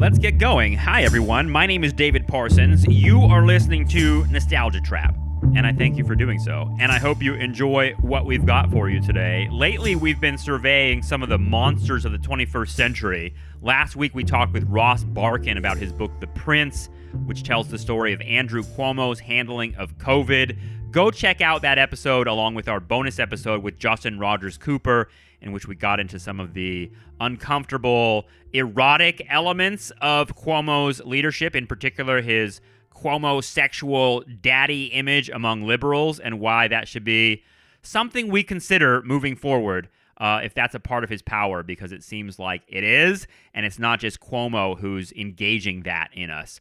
let's get going. Hi, everyone. My name is David Parsons. You are listening to Nostalgia Trap, and I thank you for doing so. And I hope you enjoy what we've got for you today. Lately, we've been surveying some of the monsters of the 21st century. Last week, we talked with Ross Barkan about his book, The Prince, which tells the story of Andrew Cuomo's handling of COVID. Go check out that episode along with our bonus episode with Justin Rogers Cooper, in which we got into some of the uncomfortable, erotic elements of Cuomo's leadership, in particular his Cuomo-sexual daddy image among liberals, and why that should be something we consider moving forward if that's a part of his power, because it seems like it is, and it's not just Cuomo who's engaging that in us.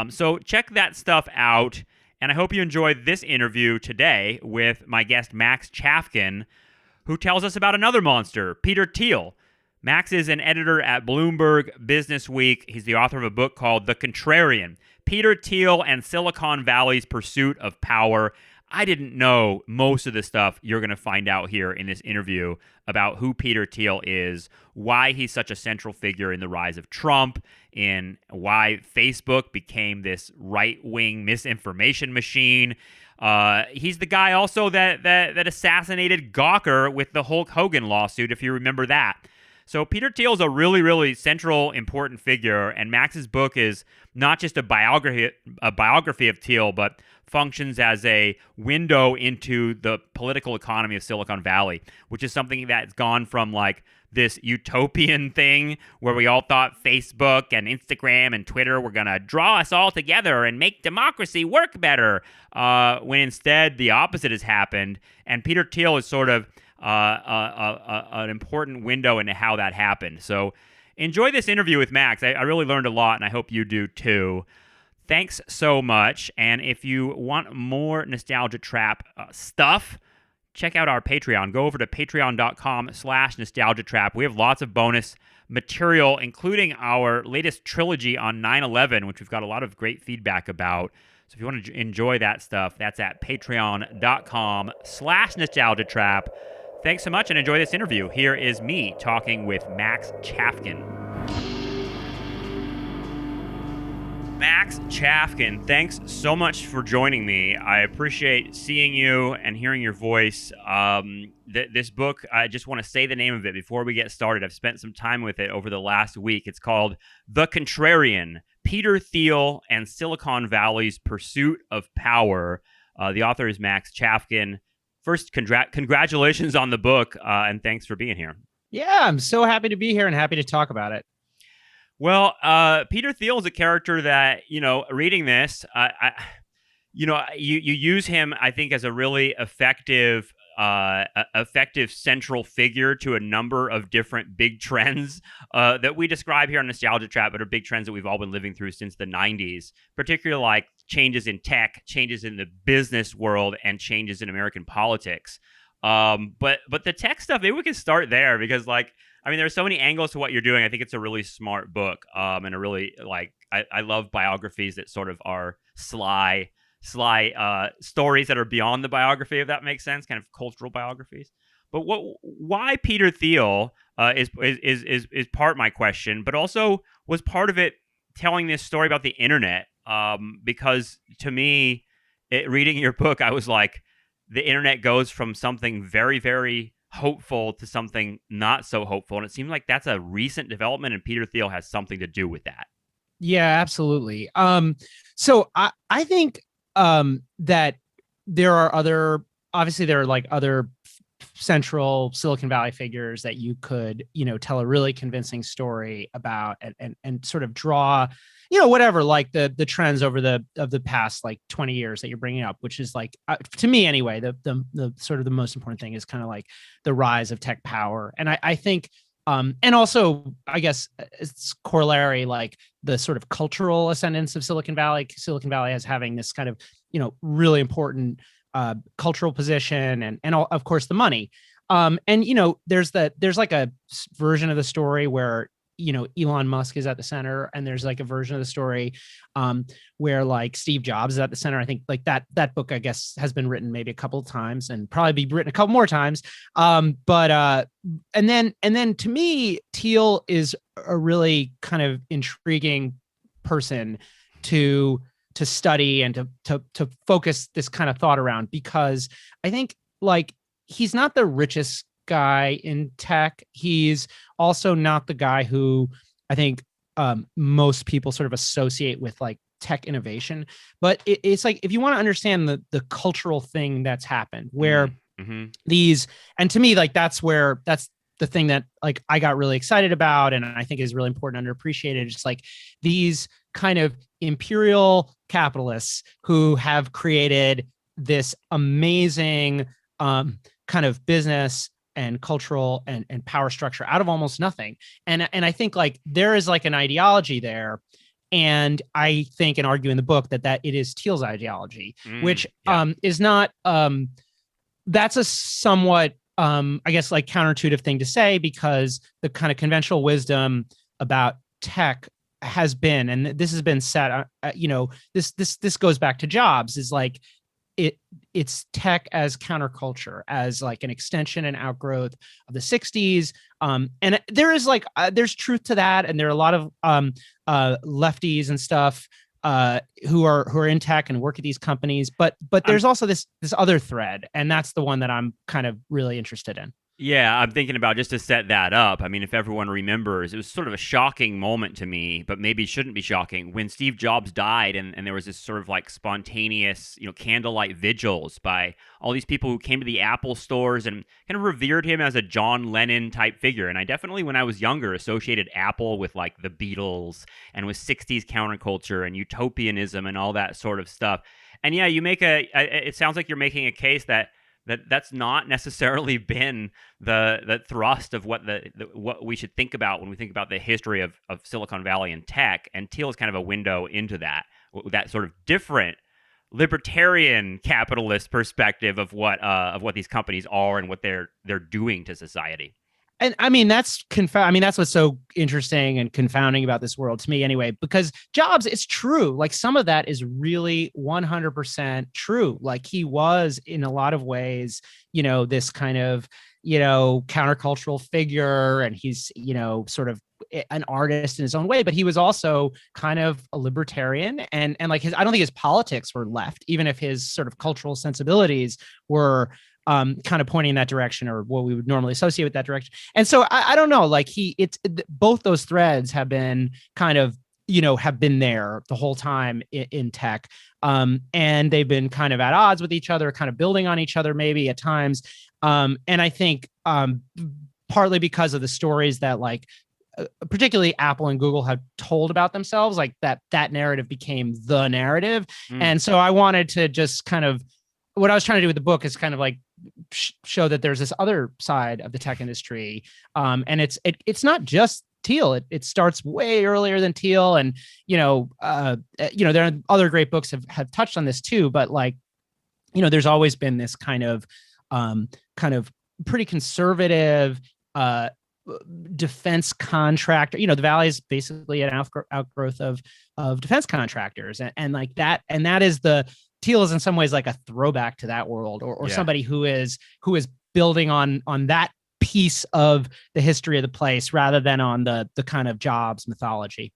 So check that stuff out, and I hope you enjoyed this interview today with my guest Max Chafkin, who tells us about another monster, Peter Thiel. Max is an editor at Bloomberg Business Week. He's the author of a book called The Contrarian, Peter Thiel and Silicon Valley's Pursuit of Power. I didn't know most of the stuff you're going to find out here in this interview about who Peter Thiel is, why he's such a central figure in the rise of Trump, and why Facebook became this right-wing misinformation machine. He's the guy also that assassinated Gawker with the Hulk Hogan lawsuit, if you remember that. So Peter Thiel is a really, really central, important figure, and Max's book is not just a biography of Thiel, but functions as a window into the political economy of Silicon Valley, which is something that's gone from like this utopian thing where we all thought Facebook and Instagram and Twitter were going to draw us all together and make democracy work better, when instead the opposite has happened. And Peter Thiel is sort of an important window into how that happened. So enjoy this interview with Max. I really learned a lot, and I hope you do too. Thanks so much. And if you want more Nostalgia Trap stuff, check out our Patreon. Go over to patreon.com/nostalgiatrap. We have lots of bonus material, including our latest trilogy on 9/11, which we've got a lot of great feedback about. So if you want to enjoy that stuff, that's at patreon.com/nostalgiatrap. Thanks so much and enjoy this interview. Here is me talking with Max Chafkin. Max Chafkin, thanks so much for joining me. I appreciate seeing you and hearing your voice. This book, I just want to say the name of it before we get started. I've spent some time with it over the last week. It's called The Contrarian, Peter Thiel and Silicon Valley's Pursuit of Power. The author is Max Chafkin. First, congratulations on the book, and thanks for being here. Yeah, I'm so happy to be here and happy to talk about it. Well, Peter Thiel is a character that, reading this, you use him, I think, as a really effective central figure to a number of different big trends that we describe here on Nostalgia Trap, but are big trends that we've all been living through since the 90s, particularly like changes in tech, changes in the business world, and changes in American politics. But the tech stuff, maybe we can start there because, there's so many angles to what you're doing. I think it's a really smart book, and a really, I love biographies that sort of are sly stories that are beyond the biography, if that makes sense, kind of cultural biographies. But why Peter Thiel is part of my question, but also was part of it telling this story about the internet, because to me, reading your book, I was like, the internet goes from something very, very hopeful to something not so hopeful. And it seems like that's a recent development, and Peter Thiel has something to do with that. Yeah, absolutely. So I think that there are other central Silicon Valley figures that you could, tell a really convincing story about and sort of draw, whatever, like the trends over the past 20 years that you're bringing up, which is to me anyway, the sort of the most important thing is kind of like the rise of tech power. And I think, and also I guess it's corollary, like the sort of cultural ascendance of Silicon Valley as having this kind of, really important cultural position and of course the money. And there's like a version of the story where Elon Musk is at the center, and there's like a version of the story where like Steve Jobs is at the center. I think like that book, I guess, has been written maybe a couple of times and probably be written a couple more times. But and then to me, Thiel is a really kind of intriguing person to study and to focus this kind of thought around, because I think like he's not the richest guy in tech. He's also not the guy who I think most people sort of associate with like tech innovation. But it's like, if you want to understand the cultural thing that's happened, where these, and to me, like that's the thing that like I got really excited about, and I think is really important, underappreciated. Just like these kind of imperial capitalists who have created this amazing kind of business and cultural and power structure out of almost nothing. And I think like there is like an ideology there. And I think and argue in the book that it is Thiel's ideology, which is not, that's a somewhat, I guess, like counterintuitive thing to say, because the kind of conventional wisdom about tech has been, and this has been said, this goes back to Jobs, is like, it's tech as counterculture, as like an extension and outgrowth of the 60s. And there is like, there's truth to that. And there are a lot of lefties and stuff who are in tech and work at these companies. But there's also this other thread. And that's the one that I'm kind of really interested in. Yeah, I'm thinking about, just to set that up, I mean, if everyone remembers, it was sort of a shocking moment to me, but maybe it shouldn't be shocking, when Steve Jobs died, and there was this sort of like spontaneous, candlelight vigils by all these people who came to the Apple stores and kind of revered him as a John Lennon type figure. And I definitely, when I was younger, associated Apple with like the Beatles and with 60s counterculture and utopianism and all that sort of stuff. And yeah, it sounds like you're making a case that's not necessarily been the thrust of what what we should think about when we think about the history of Silicon Valley and tech. And Thiel is kind of a window into that sort of different libertarian capitalist perspective of what these companies are and what they're doing to society. And I mean, that's what's so interesting and confounding about this world to me anyway, because Jobs, it's true. Like some of that is really 100% true. Like he was in a lot of ways, this kind of, countercultural figure, and he's, sort of an artist in his own way, but he was also kind of a libertarian, and like I don't think his politics were left, even if his sort of cultural sensibilities were kind of pointing in that direction, or what we would normally associate with that direction. And so I don't know, like both those threads have been kind of, have been there the whole time in tech. And they've been kind of at odds with each other, kind of building on each other, maybe at times. And I think partly because of the stories that like, particularly Apple and Google have told about themselves, like that narrative became the narrative. And so I wanted to just kind of, what I was trying to do with the book is kind of like show that there's this other side of the tech industry. And it's not just Thiel. It starts way earlier than Thiel. And, there are other great books have touched on this too, but like, there's always been this kind of pretty conservative, defense contractor. The Valley is basically an outgrowth of defense contractors. And like that, and that is Thiel is in some ways like a throwback to that world, or somebody who is building on that piece of the history of the place rather than on the kind of Jobs mythology.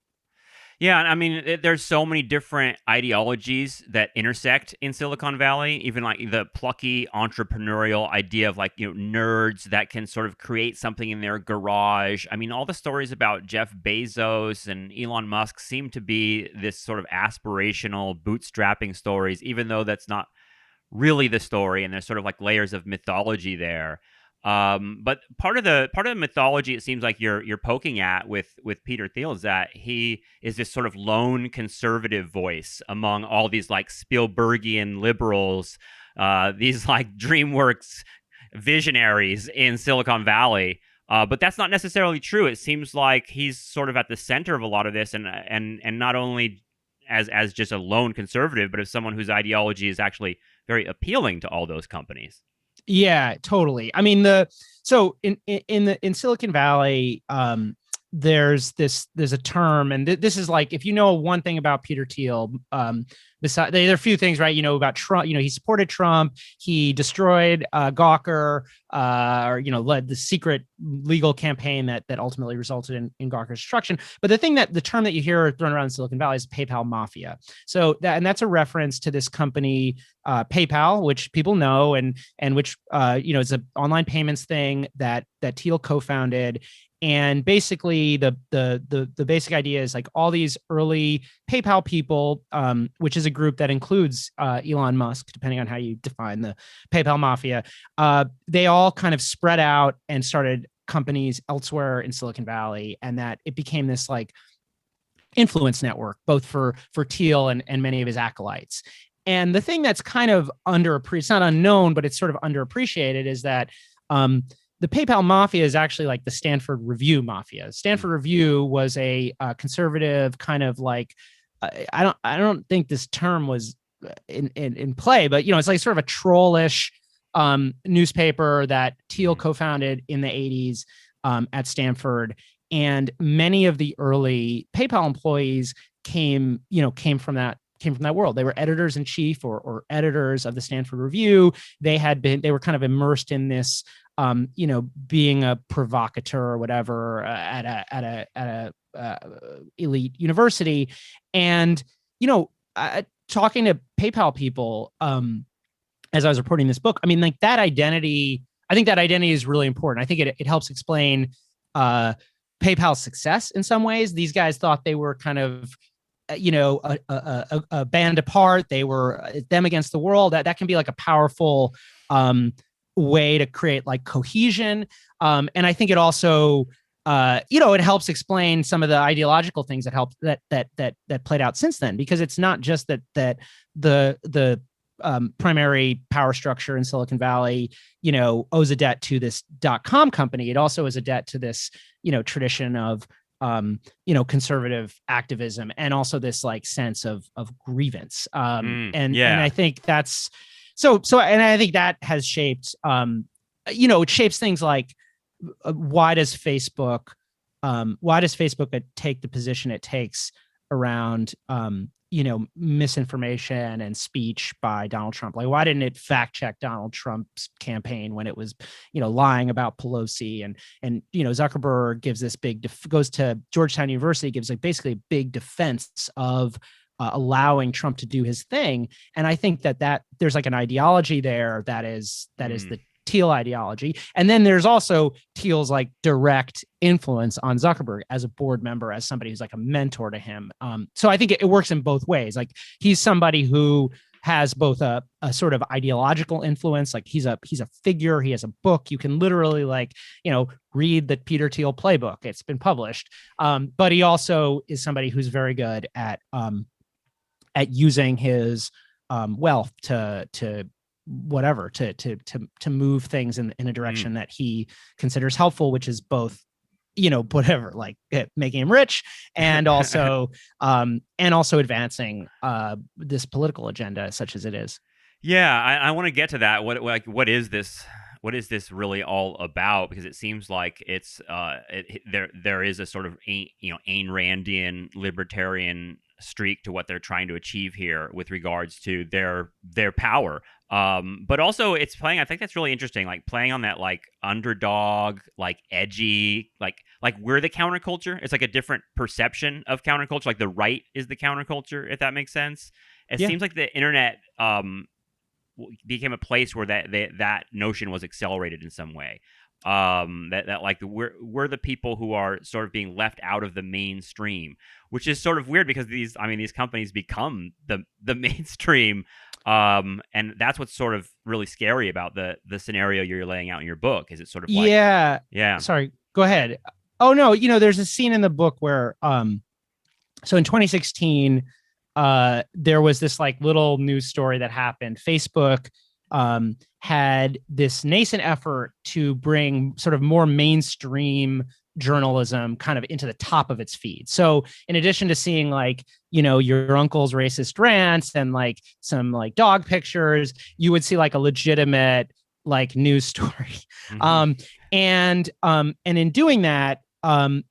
Yeah, I mean, there's so many different ideologies that intersect in Silicon Valley, even like the plucky entrepreneurial idea of like, nerds that can sort of create something in their garage. I mean, all the stories about Jeff Bezos and Elon Musk seem to be this sort of aspirational bootstrapping stories, even though that's not really the story. And there's sort of like layers of mythology there. But part of the mythology, it seems like you're poking at with Peter Thiel, is that he is this sort of lone conservative voice among all these like Spielbergian liberals, these like DreamWorks visionaries in Silicon Valley. But that's not necessarily true. It seems like he's sort of at the center of a lot of this, and not only as just a lone conservative, but as someone whose ideology is actually very appealing to all those companies. Yeah, totally. I mean, in Silicon Valley, there's a term, and this is like, if you know one thing about Peter Thiel, besides there are a few things, right? You know about Trump. You know, he supported Trump. He destroyed Gawker, or led the secret legal campaign that ultimately resulted in Gawker's destruction. But the term that you hear thrown around in Silicon Valley is PayPal Mafia. So that's a reference to this company, PayPal, which people know, and which is an online payments thing that Thiel co-founded. And basically, the basic idea is like all these early PayPal people, which is a group that includes Elon Musk, depending on how you define the PayPal Mafia, they all kind of spread out and started companies elsewhere in Silicon Valley, and that it became this like influence network, both for Thiel and many of his acolytes. And the thing that's kind of it's not unknown, but it's sort of underappreciated, is that the PayPal Mafia is actually like the Stanford Review Mafia. Stanford Review was a conservative kind of like, I don't think this term was in play, but it's like sort of a trollish newspaper that Thiel co-founded in the 80s at Stanford. And many of the early PayPal employees came from that world. They were editors in chief or editors of the Stanford Review. They were kind of immersed in this, being a provocateur or whatever at a elite university. And, talking to PayPal people, as I was reporting this book, I mean, like that identity, I think that identity is really important. I think it helps explain PayPal's success in some ways. These guys thought they were kind of, a band apart. They were them against the world. That can be like a powerful way to create like cohesion. And I think it also, it helps explain some of the ideological things that played out since then, because it's not just that the primary power structure in Silicon Valley, owes a debt to this .com company. It also is a debt to this, tradition of conservative activism, and also this like sense of grievance. And I think that's so, and I think that has shaped, it shapes things like, why does Facebook take the position it takes around, misinformation and speech by Donald Trump? Like, why didn't it fact check Donald Trump's campaign when it was, lying about Pelosi? And Zuckerberg gives this goes to Georgetown University, gives like basically a big defense of allowing Trump to do his thing. And I think that there's like an ideology there that is the Thiel ideology. And then there's also Thiel's like direct influence on Zuckerberg as a board member, as somebody who's like a mentor to him. So I think it works in both ways. Like, he's somebody who has both a sort of ideological influence, like he's a figure, he has a book. You can literally read the Peter Thiel playbook. It's been published. But he also is somebody who's very good at using his wealth to move things in a direction that he considers helpful, which is both, whatever, like making him rich, and also advancing this political agenda, such as it is. Yeah, I want to get to that. What is this? What is this really all about? Because it seems like it's there is a sort of Ayn Randian libertarian streak to what they're trying to achieve here with regards to their power. But also it's playing, I think that's really interesting, like playing on that like underdog, like edgy, like we're the counterculture. It's like a different perception of counterculture. Like the right is the counterculture, if that makes sense. It seems like the internet became a place where that notion was accelerated in some way. That like we're the people who are sort of being left out of the mainstream, which is sort of weird because these companies become the mainstream. And that's what's sort of really scary about the scenario you're laying out in your book. Is it sort of like, yeah. Sorry, go ahead. Oh no, there's a scene in the book where so in 2016 there was this like little news story that happened. Facebook had this nascent effort to bring sort of more mainstream journalism kind of into the top of its feed. So in addition to seeing like, your uncle's racist rants and like some like dog pictures, you would see like a legitimate like news story. And in doing that,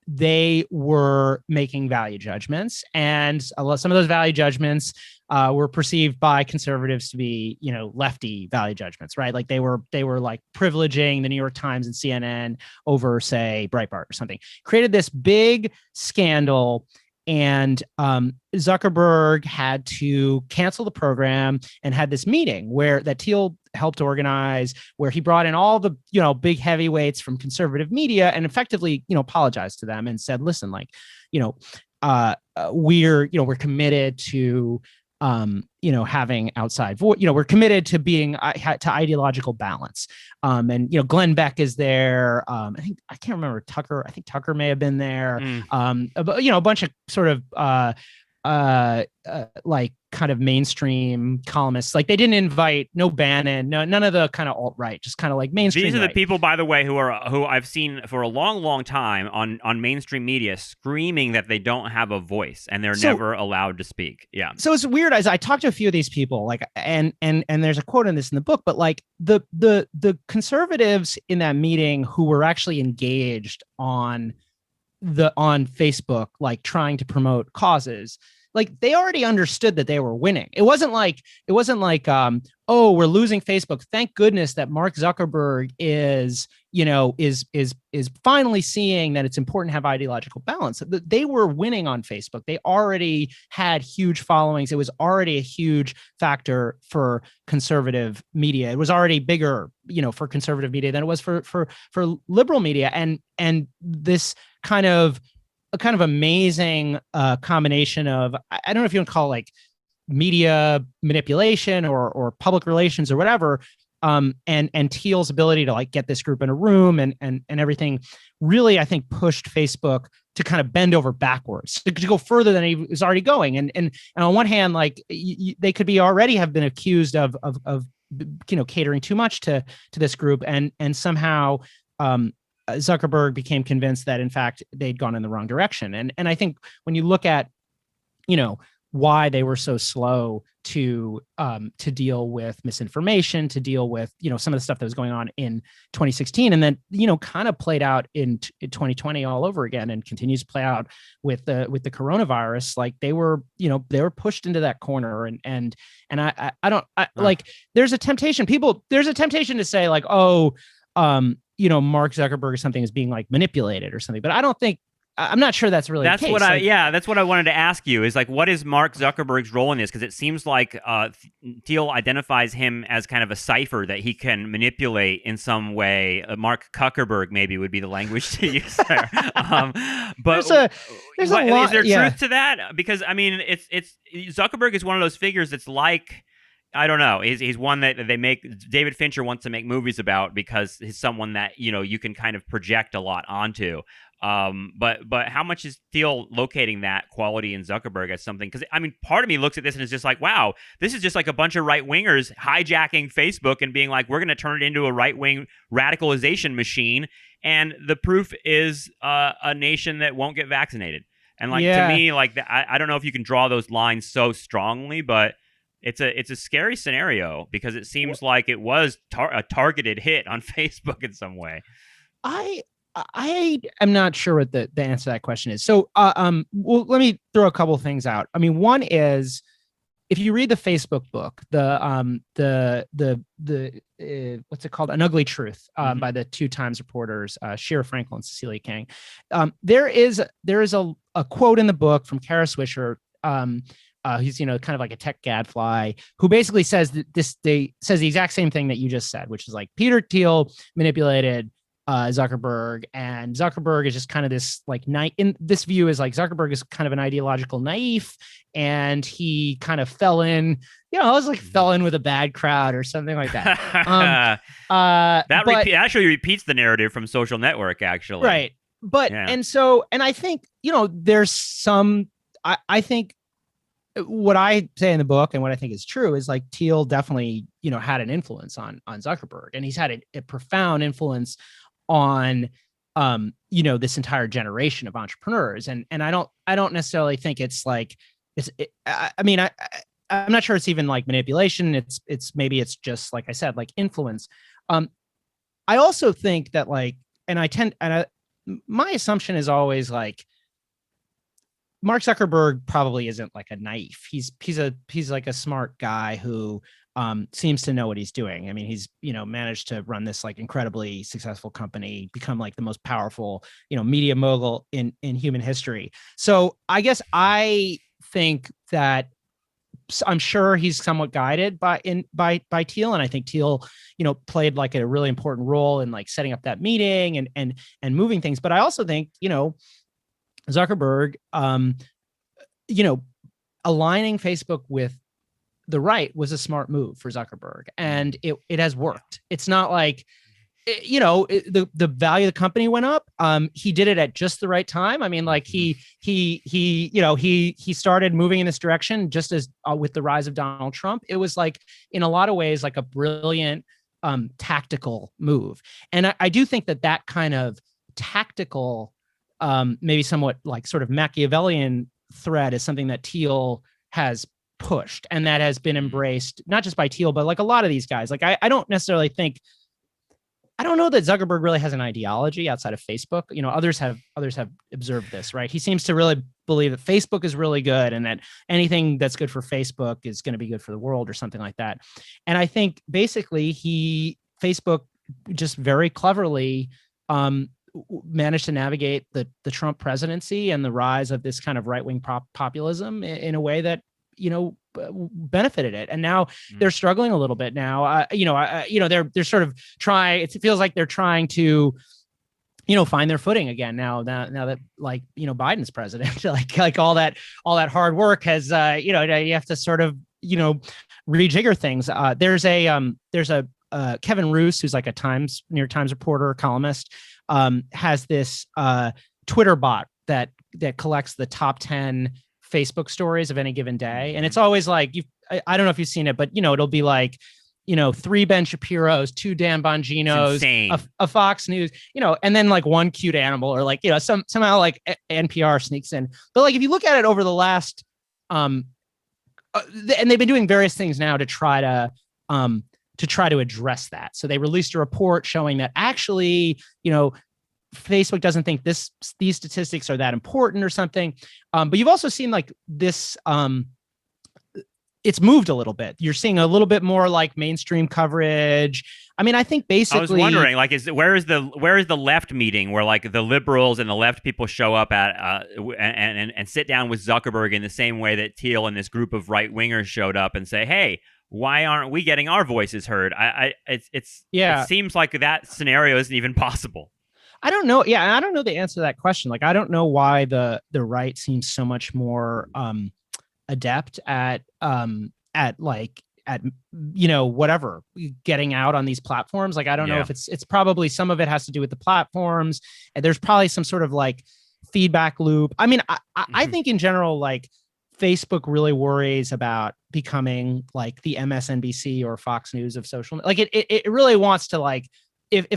they were making value judgments, and some of those value judgments were perceived by conservatives to be, lefty value judgments, right? Like they were like privileging the New York Times and CNN over, say, Breitbart or something. Created this big scandal, and Zuckerberg had to cancel the program and had this meeting that Thiel helped organize, where he brought in all the big heavyweights from conservative media and effectively apologized to them and said, listen, like, we're committed to having outside voice. We're committed to being to ideological balance. And Glenn Beck is there. I can't remember Tucker. I think Tucker may have been there. A bunch of sort of like kind of mainstream columnists. Like they didn't invite Bannon, none of the kind of alt-right, just kind of like mainstream. These are the people, by the way, who I've seen for a long, long time on mainstream media screaming that they don't have a voice and they're never allowed to speak. Yeah. So it's weird, as I talked to a few of these people, like, and there's a quote on this in the book, but like the conservatives in that meeting who were actually engaged on Facebook, like trying to promote causes, like they already understood that they were winning. It wasn't like, oh, we're losing Facebook. Thank goodness that Mark Zuckerberg is finally seeing that it's important to have ideological balance. They were winning on Facebook. They already had huge followings. It was already a huge factor for conservative media. It was already bigger, for conservative media than it was for liberal media. And this kind of amazing combination of, I don't know if you want to call it like media manipulation or public relations or whatever, and Thiel's ability to like get this group in a room and everything really, I think, pushed Facebook to kind of bend over backwards to go further than he was already going. And on one hand, like they could already have been accused of catering too much to this group, and somehow Zuckerberg became convinced that in fact they'd gone in the wrong direction. And I think when you look at, why they were so slow to deal with misinformation, to deal with, some of the stuff that was going on in 2016, and then, kind of played out in 2020 all over again, and continues to play out with the coronavirus. Like they were pushed into that corner, and I don't like, there's a temptation to say like, oh, Mark Zuckerberg or something is being like manipulated or something, but I'm not sure that's really the case. That's what I wanted to ask you is like, what is Mark Zuckerberg's role in this? Because it seems like Thiel identifies him as kind of a cipher that he can manipulate in some way. Mark Zuckerberg maybe would be the language to use there. But there's a lot, is there truth to that? Because I mean, it's Zuckerberg is one of those figures that's like, I don't know. He's one that David Fincher wants to make movies about because he's someone that, you can kind of project a lot onto. But how much is Thiel locating that quality in Zuckerberg as something? Because I mean, part of me looks at this and is just like, wow, this is just like a bunch of right wingers hijacking Facebook and being like, we're going to turn it into a right wing radicalization machine. And the proof is a nation that won't get vaccinated. And like, to me, like, I don't know if you can draw those lines so strongly, but it's a scary scenario because it seems like it was a targeted hit on Facebook in some way. I am not sure what the answer to that question is. So, well, let me throw a couple of things out. I mean, one is, if you read the Facebook book, the what's it called? An Ugly Truth, by the 2 Times reporters, Shira Frankel and Cecilia Kang. There is a quote in the book from Kara Swisher, who's kind of like a tech gadfly, who basically says that says the exact same thing that you just said, which is like Peter Thiel manipulated Zuckerberg, and Zuckerberg is just kind of this like in this view is like Zuckerberg is kind of an ideological naif, and he kind of fell in with a bad crowd or something like that. Actually repeats the narrative from Social Network, actually. Right. But and I think there's some I think what I say in the book and what I think is true is like Thiel definitely had an influence on Zuckerberg, and he's had a profound influence on this entire generation of entrepreneurs, and I don't necessarily think it's like I'm not sure it's even like manipulation. It's maybe it's just, like I said, like influence. I also think that like, and my assumption is always like Mark Zuckerberg probably isn't like a knife. He's like a smart guy who seems to know what he's doing. I mean, he's managed to run this like incredibly successful company, become like the most powerful media mogul in human history. So I guess I think that I'm sure he's somewhat guided by Thiel, and I think Thiel played like a really important role in like setting up that meeting and moving things. But I also think Zuckerberg, aligning Facebook with the right was a smart move for Zuckerberg, and it has worked. It's not like, the value of the company went up. He did it at just the right time. I mean, like he started moving in this direction just as with the rise of Donald Trump. It was like in a lot of ways like a brilliant tactical move, and I do think that kind of tactical, maybe somewhat like sort of Machiavellian thread is something that Thiel has pushed and that has been embraced, not just by Thiel, but like a lot of these guys. Like I don't necessarily think, I don't know that Zuckerberg really has an ideology outside of Facebook. Others have observed this, right? He seems to really believe that Facebook is really good and that anything that's good for Facebook is going to be good for the world or something like that. And I think basically Facebook just very cleverly managed to navigate the Trump presidency and the rise of this kind of right-wing populism in a way that benefited it. And now they're struggling a little bit now. They're sort of trying, it feels like they're trying to find their footing again now that like Biden's president. like all that hard work has you have to sort of rejigger things. There's a Kevin Roose, who's like a New York Times reporter, columnist, has this Twitter bot that collects the top 10 Facebook stories of any given day. And it's always like, I don't know if you've seen it, but it'll be like, 3 Ben Shapiro's, 2 Dan Bongino's, a Fox News, and then like 1 cute animal, or like, somehow like NPR sneaks in. But like, if you look at it over the last, and they've been doing various things now to try to address that. So they released a report showing that actually, Facebook doesn't think these statistics are that important or something. But you've also seen like this, it's moved a little bit. You're seeing a little bit more like mainstream coverage. I mean, I think basically, I was wondering, like, where is the left meeting where like the liberals and the left people show up at and sit down with Zuckerberg in the same way that Thiel and this group of right wingers showed up and say, hey, why aren't we getting our voices heard? It seems like that scenario isn't even possible. I don't know. Yeah, I don't know the answer to that question. Like, I don't know why the right seems so much more adept at whatever, getting out on these platforms. Like, I don't know if it's probably some of it has to do with the platforms, and there's probably some sort of like feedback loop. I mean, I think in general, like, Facebook really worries about becoming like the MSNBC or Fox News of social. Like, it really wants to like, if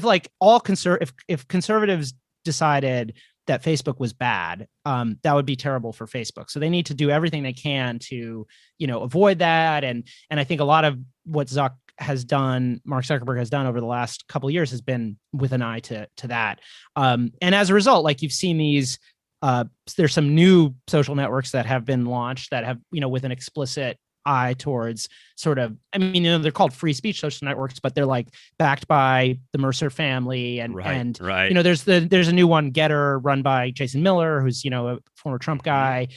conservatives decided that Facebook was bad, that would be terrible for Facebook. So they need to do everything they can to, avoid that. And I think a lot of what Mark Zuckerberg has done over the last couple of years has been with an eye to that. And as a result, like, you've seen these, there's some new social networks that have been launched that have, with an explicit eye towards sort of, I mean, they're called free speech social networks, but they're like backed by the Mercer family and there's a new one, Getter, run by Jason Miller, who's a former Trump guy.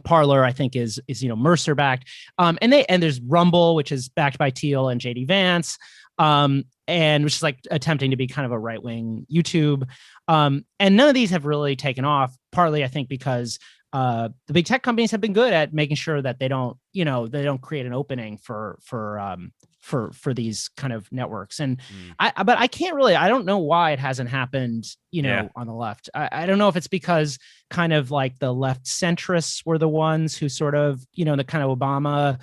Parler, I think, is Mercer backed, and there's Rumble, which is backed by Thiel and JD Vance, and which is like attempting to be kind of a right wing YouTube, and none of these have really taken off. Partly, I think, because the big tech companies have been good at making sure that they don't create an opening for these kind of networks. And but I can't really, I don't know why it hasn't happened, on the left. I don't know if it's because kind of like the left centrists were the ones who sort of, the kind of Obama,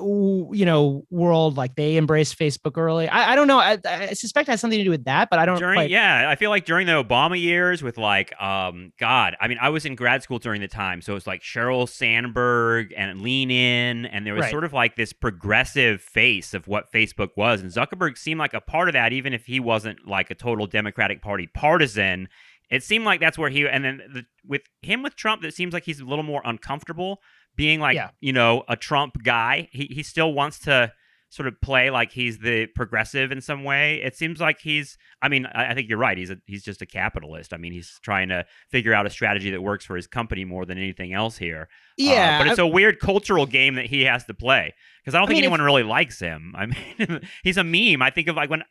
world, like they embraced Facebook early. I don't know. I suspect it has something to do with that, but I don't I feel like during the Obama years with like, I mean, I was in grad school during the time. So it's like Sheryl Sandberg and lean in, and there was Right. sort of like this progressive face of what Facebook was. And Zuckerberg seemed like a part of that, even if he wasn't like a total Democratic Party partisan. It seemed like that's where he, and then with Trump, it seems like he's a little more uncomfortable being like, Yeah. a Trump guy. He still wants to sort of play like he's the progressive in some way. It seems like I think you're right. He's just a capitalist. I mean, he's trying to figure out a strategy that works for his company more than anything else here. Yeah. But it's a weird cultural game that he has to play, because I don't think anyone really likes him. I mean, he's a meme. I think of like when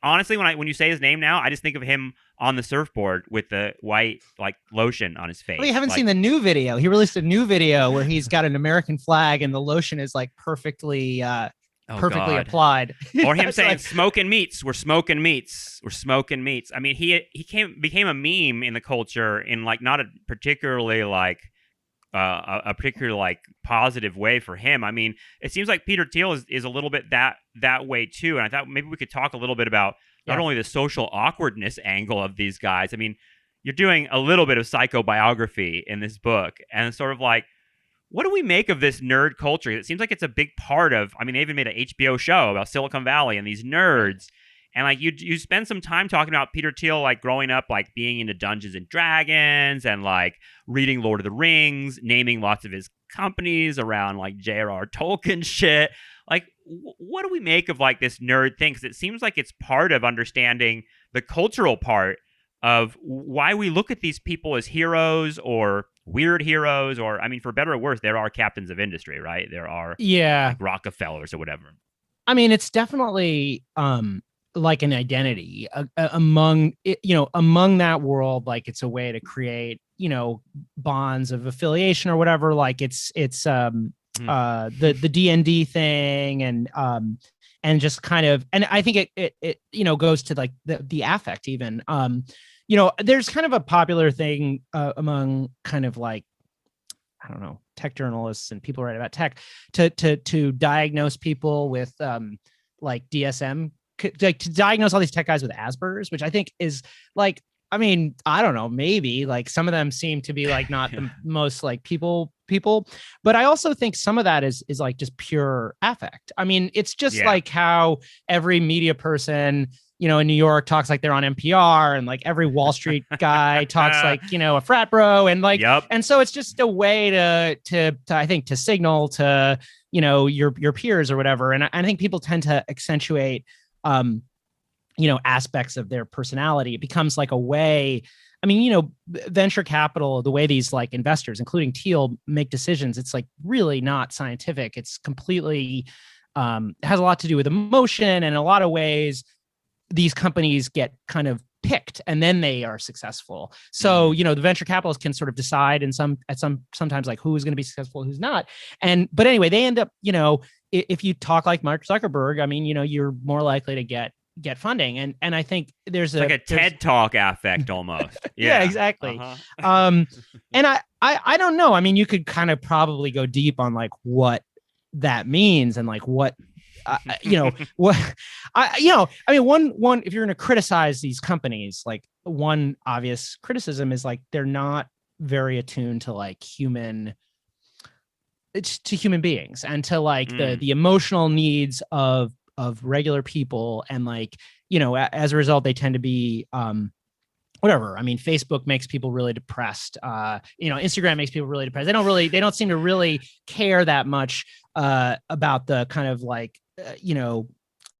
you say his name now, I just think of him on the surfboard with the white like lotion on his face. You haven't seen the new video. He released a new video where he's got an American flag and the lotion is like perfectly applied. Or him saying, "Smoking meats. We're smoking meats. We're smoking meats." I mean, he became a meme in the culture in like not a particularly like positive way for him. I mean, it seems like Peter Thiel is a little bit that way too. And I thought maybe we could talk a little bit about not only the social awkwardness angle of these guys. I mean, you're doing a little bit of psychobiography in this book, and it's sort of like, what do we make of this nerd culture? It seems like it's a big part of, I mean, they even made an HBO show about Silicon Valley and these nerds. And like you spend some time talking about Peter Thiel, like growing up, like being into Dungeons and Dragons and like reading Lord of the Rings, naming lots of his companies around like J.R.R. Tolkien shit. Like, what do we make of like this nerd thing? Because it seems like it's part of understanding the cultural part of why we look at these people as heroes or weird heroes, or I mean, for better or worse, there are captains of industry, right? There are like Rockefellers or whatever. I mean, it's definitely like an identity among that world. Like it's a way to create, bonds of affiliation or whatever. Like it's the D&D thing and just kind of, and I think it goes to like the affect even. There's kind of a popular thing among kind of like, I don't know, tech journalists and people write about tech to diagnose people with like DSM, like to diagnose all these tech guys with Asperger's, which I think is like, I mean, I don't know, maybe like some of them seem to be like not the most like people, but I also think some of that is like just pure affect. I mean, it's just like how every media person, in New York talks like they're on NPR, and like every Wall Street guy talks like, a frat bro, and like, and so it's just a way to I think to signal to, your peers or whatever. And I think people tend to accentuate, aspects of their personality. It becomes like a way. I mean, venture capital, the way these like investors, including Thiel, make decisions, it's like really not scientific. It's completely has a lot to do with emotion, and in a lot of ways, these companies get kind of picked and then they are successful. So, the venture capitalists can sort of decide sometimes like who is going to be successful, who's not. But anyway, they end up, if you talk like Mark Zuckerberg, I mean, you're more likely to get funding. And I think there's like a TED Talk affect almost. Yeah, exactly. And I don't know. I mean, you could kind of probably go deep on like what that means and like what, what I mean, one, if you're going to criticize these companies, like one obvious criticism is like, they're not very attuned to like human beings and to like the emotional needs of regular people. And like, as a result, they tend to be, whatever. I mean, Facebook makes people really depressed. Instagram makes people really depressed. They don't seem to really care that much about the kind of like,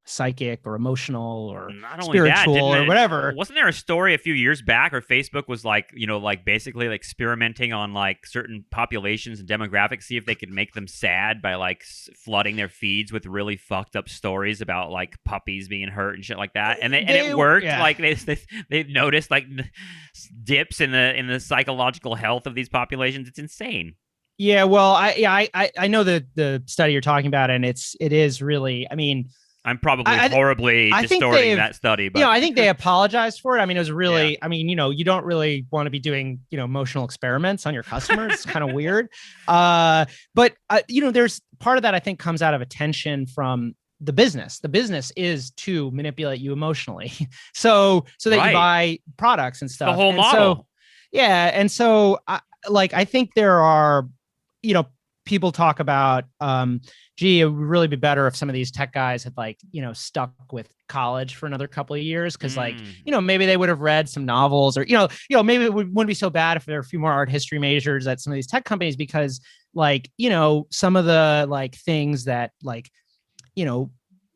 psychic or emotional or spiritual or whatever. Wasn't there a story a few years back where Facebook was like, like basically like experimenting on like certain populations and demographics, see if they could make them sad by like flooding their feeds with really fucked up stories about like puppies being hurt and shit like that. And it worked. Yeah. Like they noticed like dips in the psychological health of these populations. It's insane. Yeah, well, I know the study you're talking about, and it is really, I mean, I'm probably horribly distorting that study, but I think they apologized for it. I mean, it was really, I mean, you don't really want to be doing, emotional experiments on your customers. It's kind of weird. But there's part of that I think comes out of attention from the business. The business is to manipulate you emotionally, so that you buy products and stuff. The whole model. So, and so I think there are, people talk about, gee, it would really be better if some of these tech guys had like, stuck with college for another couple of years. Cause like, maybe they would have read some novels, or, maybe it wouldn't be so bad if there were a few more art history majors at some of these tech companies, because like, some of the like things that like,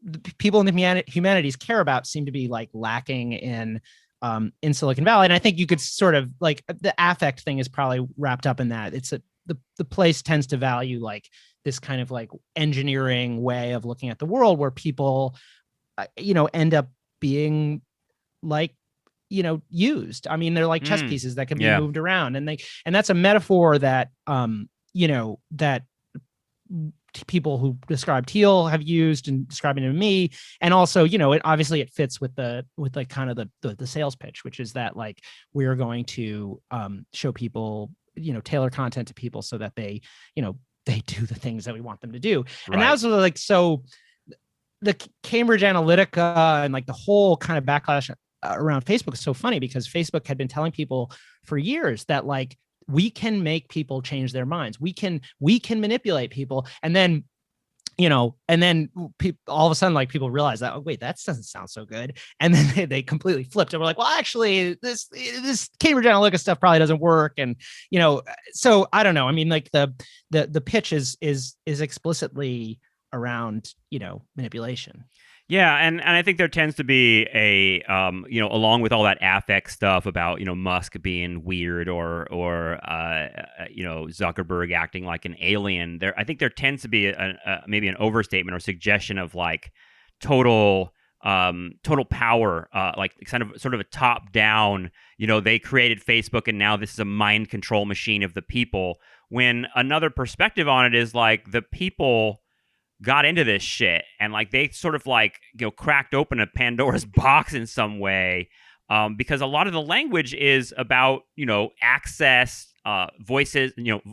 the people in the humanities care about seem to be like lacking in Silicon Valley. And I think you could sort of like, the affect thing is probably wrapped up in that. It's the place tends to value like this kind of like engineering way of looking at the world, where people, end up being like, used. I mean, they're like chess pieces that can be moved around, and that's a metaphor that, that people who describe Thiel have used and describing it to me. And also, it obviously it fits with like kind of the sales pitch, which is that like, we're going to show people, tailor content to people so that they, they do the things that we want them to do. Right. And that was like, so the Cambridge Analytica and like the whole kind of backlash around Facebook is so funny, because Facebook had been telling people for years that like, we can make people change their minds. We can manipulate people. And then, all of a sudden, like people realize that, oh, wait, that doesn't sound so good. And then they completely flipped and we're like, well, actually this Cambridge Analytica stuff probably doesn't work. And, so I don't know. I mean, like the pitch is explicitly around, manipulation. Yeah, and I think there tends to be a along with all that affect stuff about Musk being weird or Zuckerberg acting like an alien. I think there tends to be maybe an overstatement or suggestion of like total power, like sort of a top down. They created Facebook and now this is a mind control machine of the people. When another perspective on it is like the people got into this shit and like they sort of like cracked open a Pandora's box in some way, because a lot of the language is about access, voices,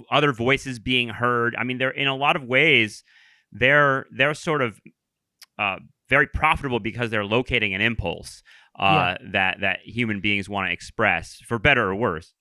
other voices being heard. I mean, they're in a lot of ways they're sort of very profitable because they're locating an impulse that human beings want to express, for better or worse.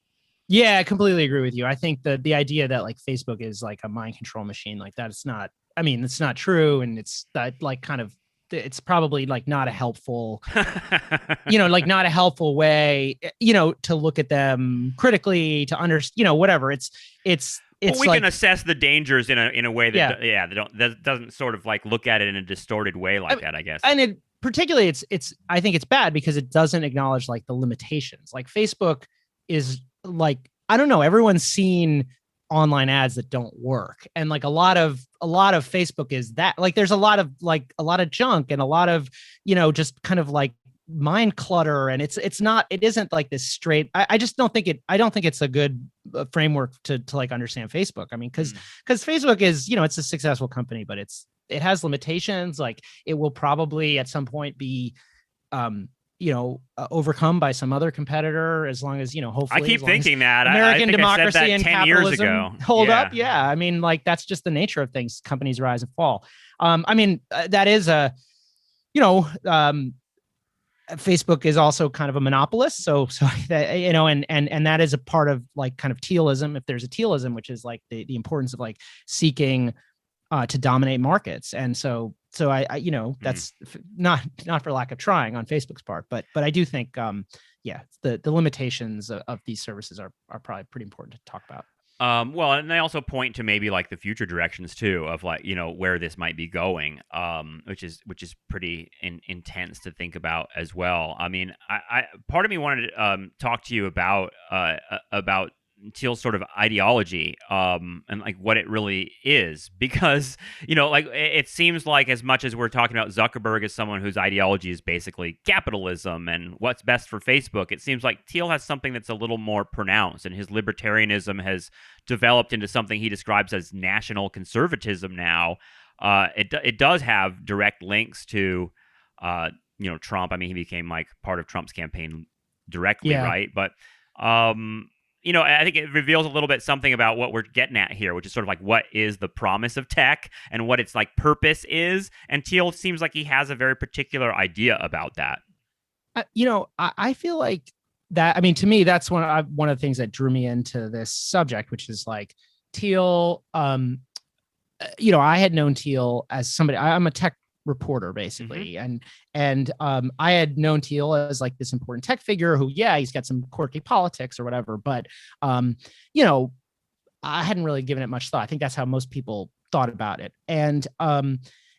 Yeah, I completely agree with you. I think the idea that like Facebook is like a mind control machine, like that, it's not. I mean, it's not true, and it's that like kind of, it's probably like not a helpful, like not a helpful way, to look at them critically, to understand, whatever. It's well, we like, can assess the dangers in a way that that doesn't sort of like look at it in a distorted way like that, I guess. And it particularly, it's I think it's bad because it doesn't acknowledge like the limitations. Like Facebook is like, I don't know, everyone's seen online ads that don't work, and like a lot of Facebook is that, like there's a lot of junk and a lot of just kind of like mind clutter, and it isn't like this straight. I just don't think it's a good framework to like understand Facebook. I mean, because Facebook is it's a successful company, but it has limitations. Like it will probably at some point be overcome by some other competitor, as long as hopefully. I keep thinking that American I think democracy I said that and 10 years capitalism ago. hold up. Yeah, I mean, like that's just the nature of things. Companies rise and fall. I mean, that is Facebook is also kind of a monopolist. So that, and that is a part of like kind of Thielism, if there's a Thielism, which is like the importance of like seeking to dominate markets. And so I that's not for lack of trying on Facebook's part, but I do think, the limitations of these services are probably pretty important to talk about. Well, and they also point to maybe like the future directions too, of like where this might be going, which is pretty intense to think about as well. I mean, I part of me wanted to talk to you about Thiel's sort of ideology, and like what it really is, because like it seems like as much as we're talking about Zuckerberg as someone whose ideology is basically capitalism and what's best for Facebook, it seems like Thiel has something that's a little more pronounced, and his libertarianism has developed into something he describes as national conservatism now. It does have direct links to Trump. I mean, he became like part of Trump's campaign directly, right? But I think it reveals a little bit something about what we're getting at here, which is sort of like what is the promise of tech and what its like purpose is. And Thiel seems like he has a very particular idea about that. I feel like that. I mean, to me, that's one of the things that drew me into this subject, which is like Thiel I had known Thiel as somebody. I'm a tech reporter basically, and I had known Thiel as like this important tech figure who, yeah, he's got some quirky politics or whatever, but I hadn't really given it much thought. I think that's how most people thought about it. And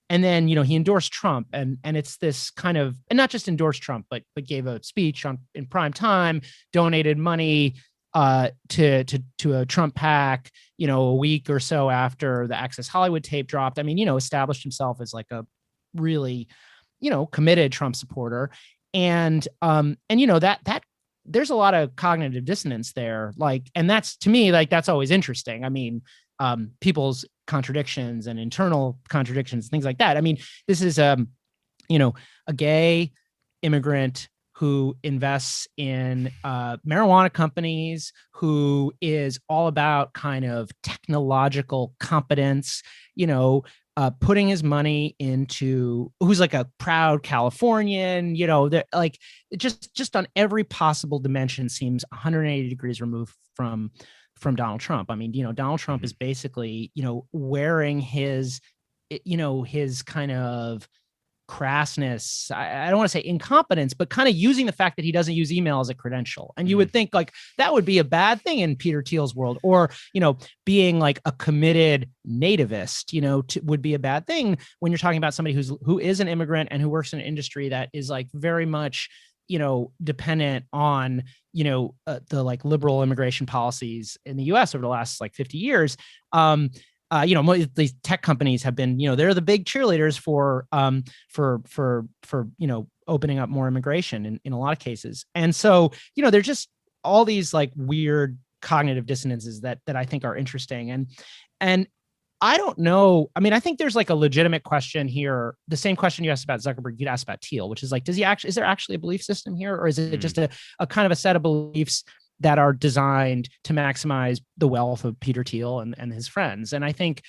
then, he endorsed Trump, and it's this kind of, and not just endorsed Trump, but gave a speech in prime time, donated money to a Trump PAC, a week or so after the Access Hollywood tape dropped. I mean, established himself as like a really, committed Trump supporter. And that there's a lot of cognitive dissonance there. Like, and that's, to me, like, that's always interesting. I mean, people's contradictions and internal contradictions, things like that. I mean, this is, a gay immigrant who invests in marijuana companies, who is all about kind of technological competence, putting his money into, who's like a proud Californian, like just on every possible dimension seems 180 degrees removed from Donald Trump. I mean, Donald Trump is basically, wearing his kind of crassness. I don't want to say incompetence, but kind of using the fact that he doesn't use email as a credential. And you would think like that would be a bad thing in Peter Thiel's world, or, being like a committed nativist, would be a bad thing when you're talking about somebody who is an immigrant and who works in an industry that is like very much, dependent on, the like liberal immigration policies in the US over the last like 50 years. These tech companies have been, they're the big cheerleaders for opening up more immigration in a lot of cases. And so, there's just all these like weird cognitive dissonances that I think are interesting. And I don't know. I mean, I think there's like a legitimate question here. The same question you asked about Zuckerberg, you'd ask about Thiel, which is like, is there actually a belief system here? Or is it just a kind of a set of beliefs that are designed to maximize the wealth of Peter Thiel and his friends? And I think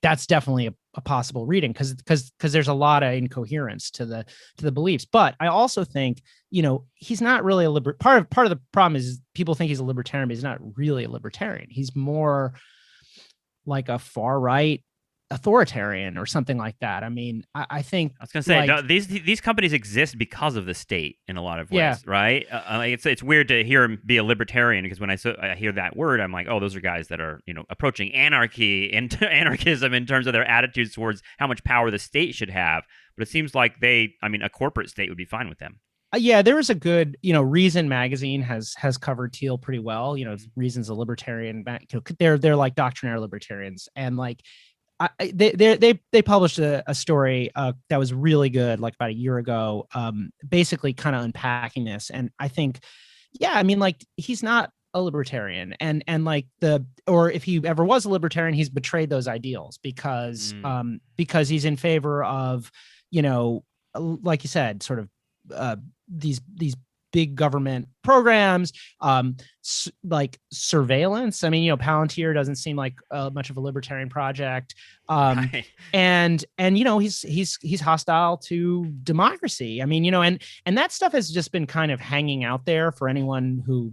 that's definitely a possible reading, because there's a lot of incoherence to the beliefs. But I also think, he's not really a part of the problem is people think he's a libertarian, but he's not really a libertarian. He's more like a far right authoritarian or something like that. I mean, I think I was going to say, like, these companies exist because of the state in a lot of ways, right? It's weird to hear him be a libertarian, because when I hear that word, I'm like, oh, those are guys that are approaching anarchism in terms of their attitudes towards how much power the state should have. But it seems like a corporate state would be fine with them. Yeah, there is a good, Reason magazine has covered Thiel pretty well. Reason's a libertarian. They're like doctrinaire libertarians, and like they published a story that was really good, like about a year ago, basically kind of unpacking this. And I think, yeah, I mean, like, he's not a libertarian, and like or if he ever was a libertarian, he's betrayed those ideals because he's in favor of, like you said, sort of these big government programs, like surveillance. I mean, Palantir doesn't seem like much of a libertarian project. Right. And he's hostile to democracy. I mean, and that stuff has just been kind of hanging out there for anyone who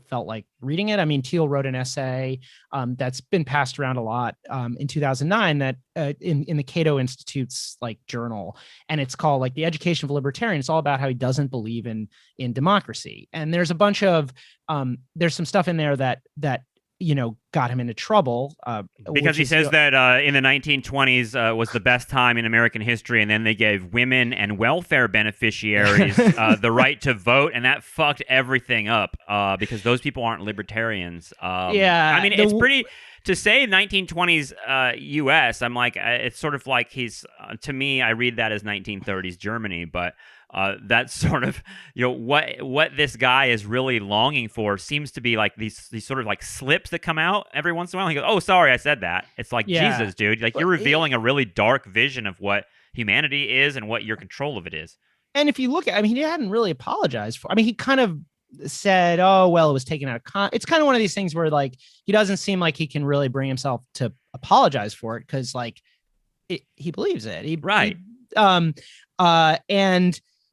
felt like reading it. I mean, Thiel wrote an essay that's been passed around a lot in 2009 that in the Cato Institute's like journal, and it's called like The Education of a Libertarian. It's all about how he doesn't believe in democracy. And there's a bunch of there's some stuff in there that got him into trouble. Because he says that in the 1920s was the best time in American history, and then they gave women and welfare beneficiaries the right to vote, and that fucked everything up because those people aren't libertarians. Yeah. I mean, it's pretty... To say 1920s U.S., I'm like, it's sort of like he's... to me, I read that as 1930s Germany, but... that's sort of what this guy is really longing for seems to be like these sort of like slips that come out every once in a while. He goes, "Oh, sorry, I said that." It's like, yeah. Jesus, dude, like you're revealing a really dark vision of what humanity is and what your control of it is. And if you look at, I mean, he hadn't really apologized for. I mean, he kind of said, "Oh, well, it was taken out of It's kind of one of these things where like he doesn't seem like he can really bring himself to apologize for it because like he believes it. Right.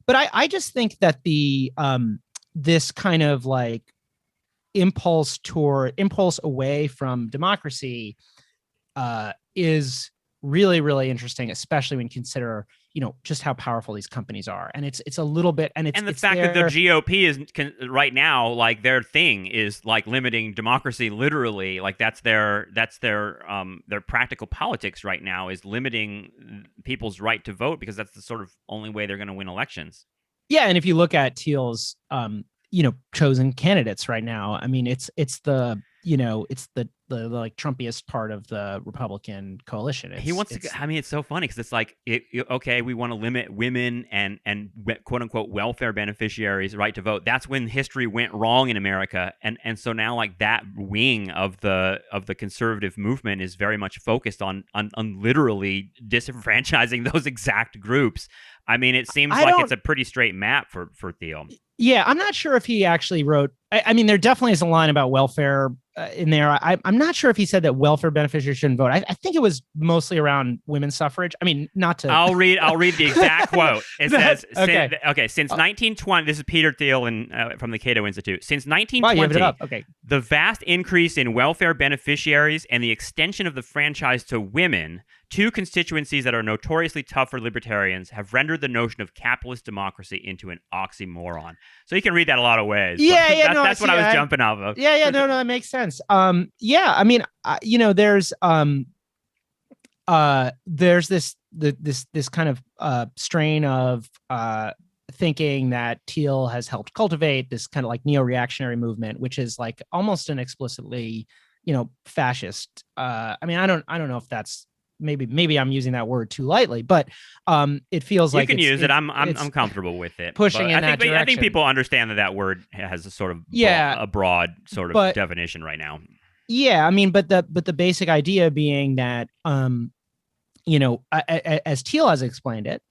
But I just think that the this kind of like impulse away from democracy is really, really interesting, especially when you consider, just how powerful these companies are. And it's a little bit, and the fact that the GOP is right now, like, their thing is like limiting democracy literally. Like that's their practical politics right now, is limiting people's right to vote, because that's the sort of only way they're going to win elections. Yeah. And if you look at Thiel's, chosen candidates right now, I mean, it's the like Trumpiest part of the Republican coalition. He wants to. I mean, it's so funny because it's like, okay, we want to limit women and quote unquote welfare beneficiaries' right to vote. That's when history went wrong in America, and so now, like, that wing of the conservative movement is very much focused on literally disenfranchising those exact groups. I mean, it seems like it's a pretty straight map for Thiel. Yeah, I'm not sure if he actually wrote. I mean, there definitely is a line about welfare in there. I'm not sure if he said that welfare beneficiaries shouldn't vote. I think it was mostly around women's suffrage. I mean, not to. I'll read the exact quote. It says, since 1920, this is Peter Thiel from the Cato Institute. Since 1920, the vast increase in welfare beneficiaries and the extension of the franchise to women, two constituencies that are notoriously tough for libertarians, have rendered the notion of capitalist democracy into an oxymoron. So you can read that a lot of ways. That's what I was jumping off of. No, that makes sense. I mean, there's this kind of strain of thinking that Thiel has helped cultivate, this kind of like neo-reactionary movement, which is like almost an explicitly, fascist. I mean, I don't know if that's, maybe I'm using that word too lightly, but it feels like you can use it. I'm comfortable with it. Pushing in that direction. I think people understand that word has a sort of a broad sort of definition right now. Yeah, I mean, but the basic idea being that as Thiel has explained it,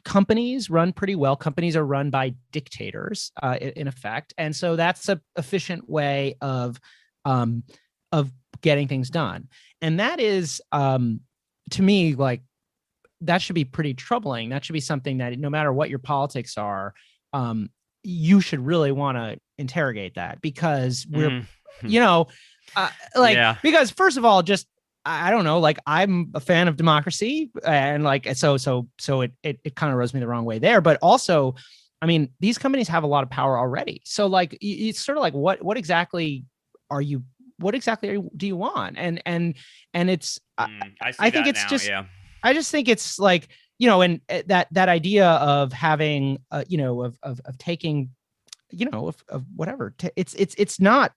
companies run pretty well. Companies are run by dictators, in effect, and so that's an efficient way of getting things done. And that is, to me, like, that should be pretty troubling. That should be something that, no matter what your politics are, you should really want to interrogate that, because we're, because first of all, just, I don't know, like, I'm a fan of democracy, and like, so it kind of rubs me the wrong way there. But also, I mean, these companies have a lot of power already. So like, it's sort of like, what exactly do you want? And it's, I think it's just, I just think it's like, and that idea of having, of taking, of whatever, it's not,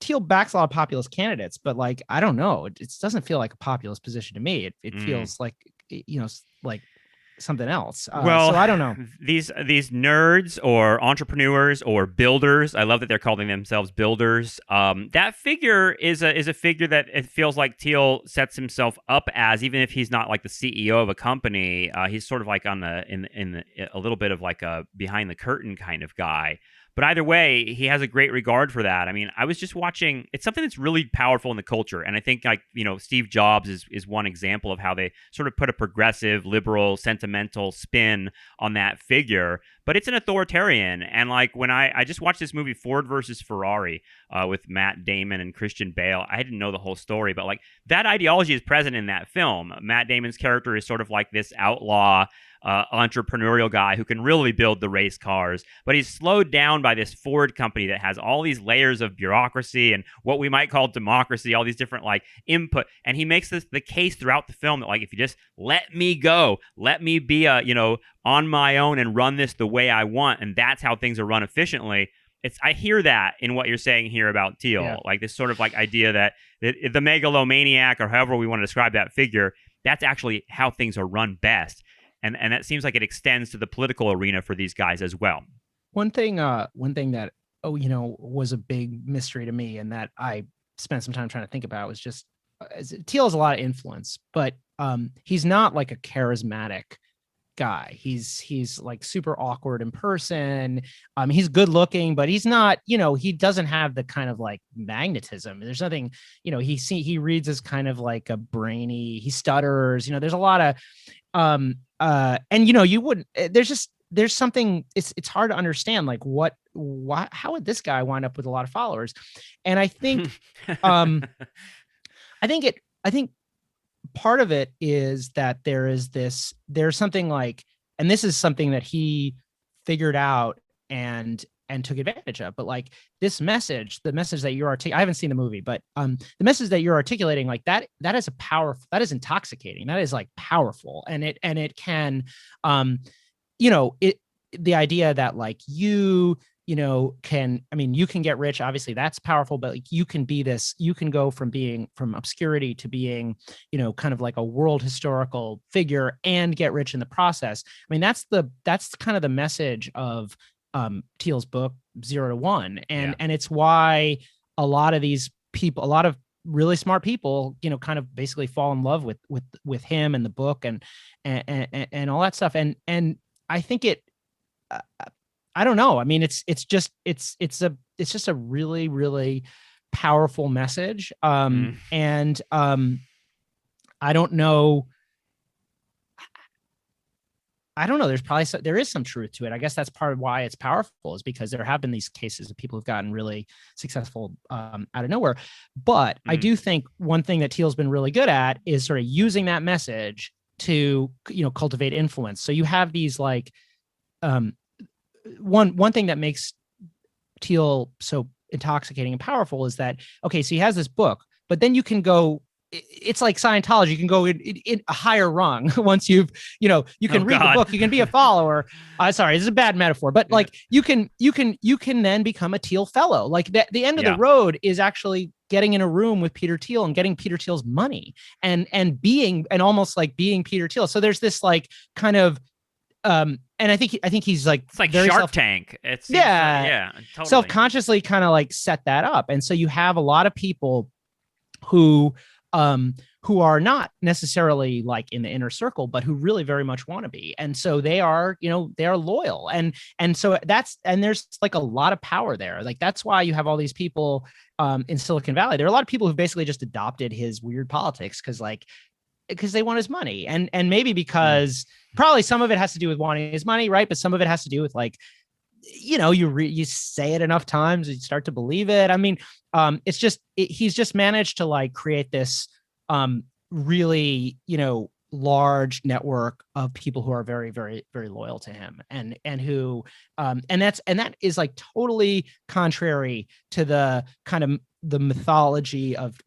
Thiel backs a lot of populist candidates, but like, I don't know, it doesn't feel like a populist position to me. It feels like, like something else. So I don't know. These nerds or entrepreneurs or builders, I love that they're calling themselves builders. That figure is a figure that it feels like Thiel sets himself up as, even if he's not like the CEO of a company. He's sort of like on in a little bit of like a behind the curtain kind of guy. But either way, he has a great regard for that. I mean, I was just watching, it's something that's really powerful in the culture. And I think, like, Steve Jobs is one example of how they sort of put a progressive, liberal, sentimental spin on that figure. But it's an authoritarian. And like, when I just watched this movie, Ford versus Ferrari, with Matt Damon and Christian Bale, I didn't know the whole story, but like, that ideology is present in that film. Matt Damon's character is sort of like this outlaw, entrepreneurial guy who can really build the race cars, but he's slowed down by this Ford company that has all these layers of bureaucracy and what we might call democracy, all these different like input. And he makes the case throughout the film that, like, if you just let me go, let me be on my own and run this the way I want, and that's how things are run efficiently. I hear that in what you're saying here about Thiel, like this sort of like idea that the megalomaniac, or however we want to describe that figure, that's actually how things are run best. And that seems like it extends to the political arena for these guys as well. One thing that, was a big mystery to me, and that I spent some time trying to think about, was just, Thiel has a lot of influence, but he's not like a charismatic guy. He's like super awkward in person. He's good looking, but he's not, he doesn't have the kind of like magnetism. There's nothing, he reads as kind of like a brainy, he stutters, there's a lot of, and you wouldn't, there's something, it's hard to understand like what why, how would this guy wind up with a lot of followers? And I think, um, I think part of it is that there's something like, and this is something that he figured out and took advantage of, but like this message, the message that you're I haven't seen the movie, but the message that you're articulating, like that is a powerful, that is intoxicating, that is like powerful, and it can, it, the idea that like you can get rich, obviously that's powerful, but like you can go from being from obscurity to being, kind of like a world historical figure and get rich in the process. I mean, that's kind of the message of Thiel's book 0 to 1. And it's why a lot of these people, a lot of really smart people, kind of basically fall in love with him and the book and all that stuff. And I think I don't know. I mean, it's just a really, really powerful message. And I don't know. There is some truth to it. I guess that's part of why it's powerful, is because there have been these cases of people who've gotten really successful out of nowhere. But I do think one thing that Thiel's been really good at is sort of using that message to, cultivate influence. So you have these like, one thing that makes Thiel so intoxicating and powerful is that, okay, so he has this book, but then you can go, it's like Scientology, you can go in a higher rung once you can read the book, you can be a follower. Sorry, this is a bad metaphor, but like you can then become a Thiel fellow. Like the end of the road is actually getting in a room with Peter Thiel and getting Peter Thiel's money and almost like being Peter Thiel. So there's this like kind of, and I think he's like, it's like Shark Tank. It's totally. Self-consciously kind of like set that up. And so you have a lot of people who are not necessarily like in the inner circle, but who really very much want to be. And so they are loyal. And so there's like a lot of power there. Like, that's why you have all these people in Silicon Valley. There are a lot of people who basically just adopted his weird politics because they want his money. And maybe because probably some of it has to do with wanting his money, right? But some of it has to do with like, you say it enough times, you start to believe it. I mean, he's just managed to like create this really, large network of people who are very, very, very loyal to him, and who, and that is like totally contrary to the kind of the mythology of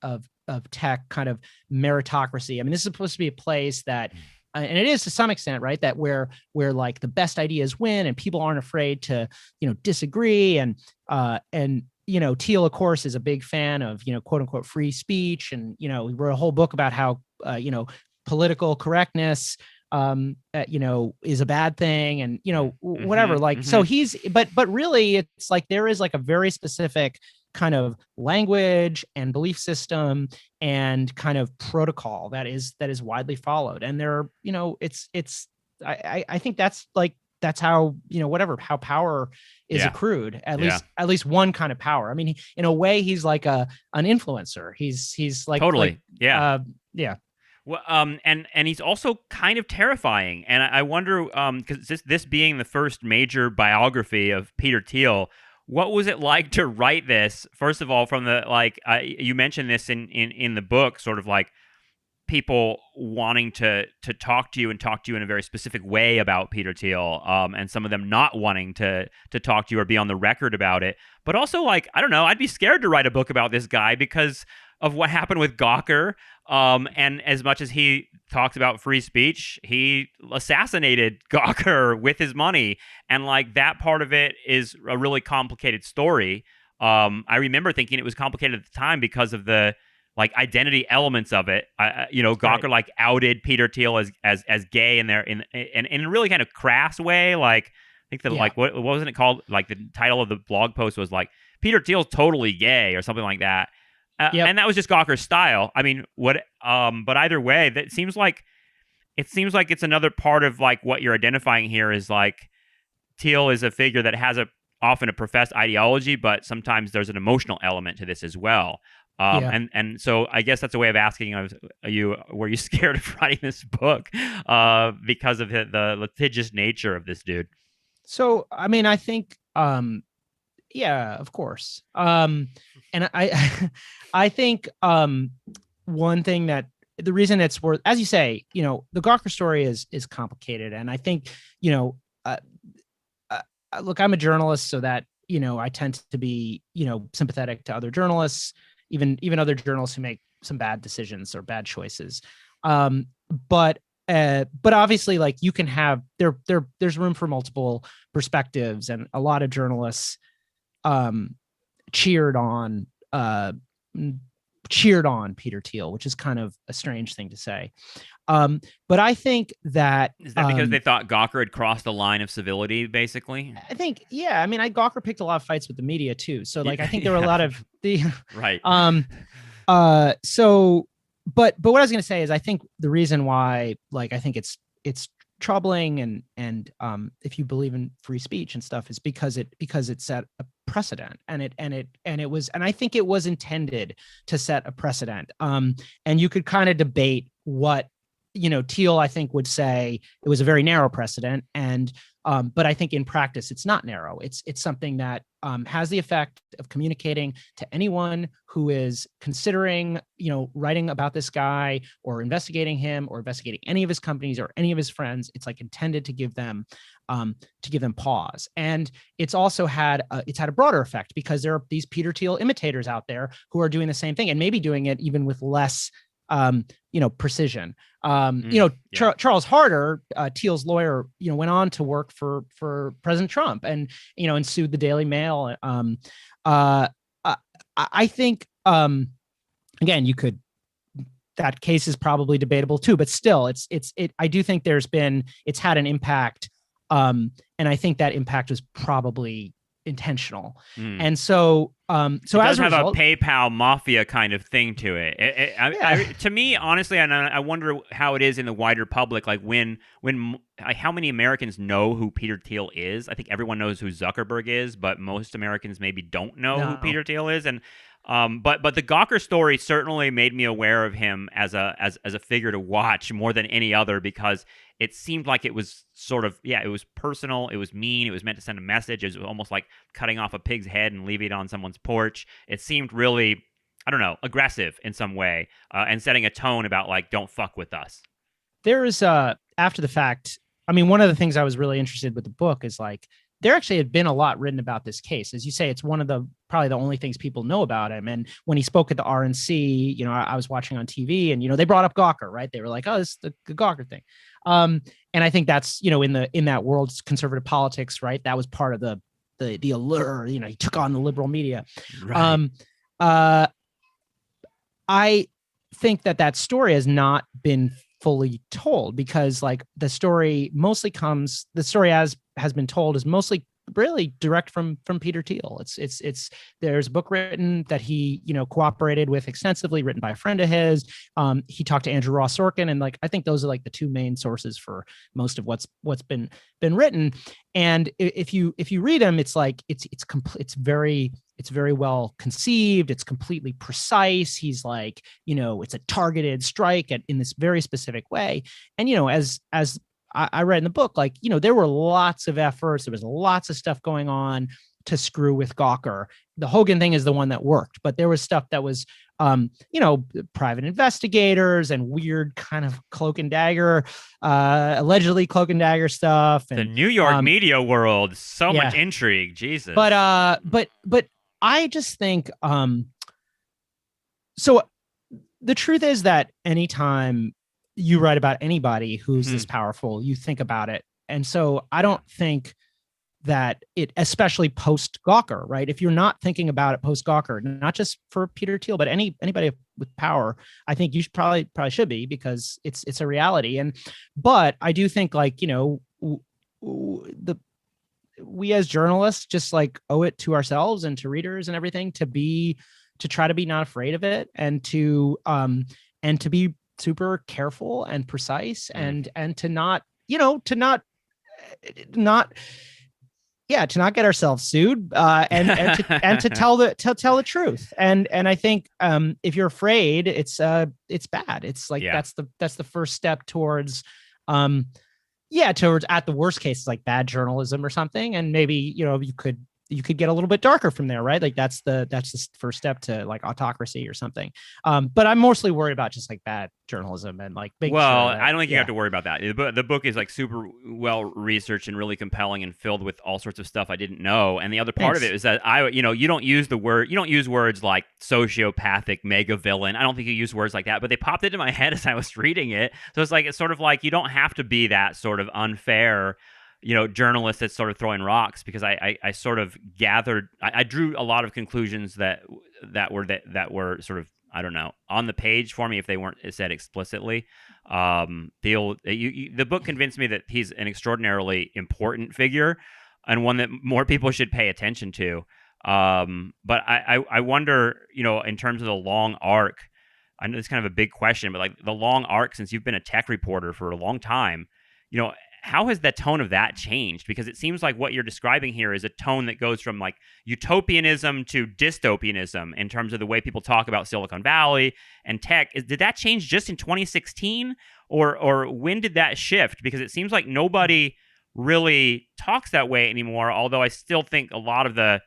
tech, kind of meritocracy. I mean, this is supposed to be a place that, and it is to some extent, right, that where like the best ideas win and people aren't afraid to, disagree. And Thiel, of course, is a big fan of, quote unquote, free speech. And, he wrote a whole book about how, political correctness, is a bad thing. And, whatever, like, so he's, but really it's like, there is like a very specific kind of language and belief system and kind of protocol that is widely followed. And there, I think that's how, how power is accrued, at least one kind of power. I mean, in a way, he's like an influencer. He's like, totally. Yeah. Well, and he's also kind of terrifying. And I wonder, because this being the first major biography of Peter Thiel, what was it like to write this? First of all, from the, like, you mentioned this in the book, sort of like people wanting to talk to you in a very specific way about Peter Thiel, and some of them not wanting to talk to you or be on the record about it. But also, like, I don't know, I'd be scared to write a book about this guy because of what happened with Gawker. And as much as he talks about free speech, he assassinated Gawker with his money. And like, that part of it is a really complicated story. I remember thinking it was complicated at the time because of the like identity elements of it. Gawker like outed Peter Thiel as gay in a really kind of crass way. Like, I think like, what wasn't it called? Like, the title of the blog post was like, Peter Thiel's totally gay or something like that. And that was just Gawker's style. I mean, but either way, that seems like it's another part of like what you're identifying here is like Thiel is a figure that has often a professed ideology, but sometimes there's an emotional element to this as well. And so I guess that's a way of asking were you scared of writing this book because of the litigious nature of this dude? So, I mean, I think Yeah, of course. And I think one thing that the reason it's worth, as you say, the Gawker story is complicated, and I think uh, uh, look, I'm a journalist, so that I tend to be sympathetic to other journalists, even other journalists who make some bad decisions or bad choices. Um, but obviously, like, you can have there's room for multiple perspectives, and a lot of journalists um, cheered on uh, cheered on Peter Thiel, which is kind of a strange thing to say. But I think that Is that because they thought Gawker had crossed the line of civility, basically? I think, yeah. I mean, Gawker picked a lot of fights with the media too. So, like, I think there were a lot of the right. So, but what I was going to say is, I think the reason why, like, I think it's troubling, and if you believe in free speech and stuff, is because it set a precedent, and I think it was intended to set a precedent. And you could kind of debate what Thiel, I think, would say it was a very narrow precedent, and but I think in practice it's not narrow. It's something that has the effect of communicating to anyone who is considering writing about this guy, or investigating him, or investigating any of his companies or any of his friends. It's like intended to give them pause. And it's also had a broader effect, because there are these Peter Thiel imitators out there who are doing the same thing, and maybe doing it even with less precision. Charles Harder, Thiel's lawyer, went on to work for President Trump, and sued the Daily Mail. I think again, that case is probably debatable too, but still, I do think it's had an impact, and I think that impact was probably intentional. And so it does have a PayPal Mafia kind of thing to it. To me, honestly, and I wonder how it is in the wider public, like when how many Americans know who Peter Thiel is. I think everyone knows who Zuckerberg is, but most Americans maybe don't know who Peter Thiel is. And but the Gawker story certainly made me aware of him as a figure to watch more than any other, because it seemed like it was sort of, it was personal, it was mean, it was meant to send a message. It was almost like cutting off a pig's head and leaving it on someone's porch. It seemed really, I don't know, aggressive in some way, and setting a tone about, like, don't fuck with us. There is, after the fact, I mean, one of the things I was really interested with the book is, like, there actually had been a lot written about this case. As you say, it's one of probably the only things people know about him. And when he spoke at the RNC, I was watching on TV, and, they brought up Gawker, right? They were like, oh, this is the Gawker thing. And I think that's, in that world, conservative politics, right? That was part of the allure, he took on the liberal media. Right. I think that story has not been fully told, because, like, the story as has been told is mostly really direct from Peter Thiel. It's there's a book written that he cooperated with extensively, written by a friend of his. He talked to Andrew Ross Sorkin, and, like, I think those are, like, the two main sources for most of what's been written. And if you read them, it's like it's very well conceived. It's completely precise. He's like, it's a targeted strike in this very specific way. And, as I read in the book, like, there were lots of efforts. There was lots of stuff going on to screw with Gawker. The Hogan thing is the one that worked, but there was stuff that was, private investigators and weird kind of cloak and dagger, allegedly cloak and dagger stuff. And the New York media world, so much intrigue, Jesus. But I just think, so the truth is that anytime you write about anybody who's this powerful, you think about it. And so I don't think that it, especially post Gawker, right? If you're not thinking about it post Gawker, not just for Peter Thiel, but anybody with power, I think you should probably should be, because it's a reality. But I do think, like, we as journalists just, like, owe it to ourselves and to readers and everything to try to be not afraid of it, and to be super careful and precise, and to not get ourselves sued, and to tell the truth. And I think if you're afraid, it's bad. It's like, that's the first step towards at the worst case, like bad journalism or something. And maybe you could you could get a little bit darker from there, right? Like that's the first step to like autocracy or something. But I'm mostly worried about just like bad journalism and like making Well, sure that I don't think you have yeah. to worry about that. The book is like super well researched and really compelling and filled with all sorts of stuff I didn't know. And the other part of Thanks. it is that you don't use words like sociopathic mega villain. I don't think you use words like that, but they popped into my head as I was reading it. So it's sort of like you don't have to be that sort of unfair, journalist that's sort of throwing rocks, because I sort of gathered, I drew a lot of conclusions that were sort of, I don't know, on the page for me if they weren't said explicitly. The book convinced me that he's an extraordinarily important figure and one that more people should pay attention to. But I wonder, in terms of the long arc, I know it's kind of a big question, but like the long arc since you've been a tech reporter for a long time, how has the tone of that changed? Because it seems like what you're describing here is a tone that goes from like utopianism to dystopianism in terms of the way people talk about Silicon Valley and tech. Did that change just in 2016, or when did that shift? Because it seems like nobody really talks that way anymore. Although I still think a lot of the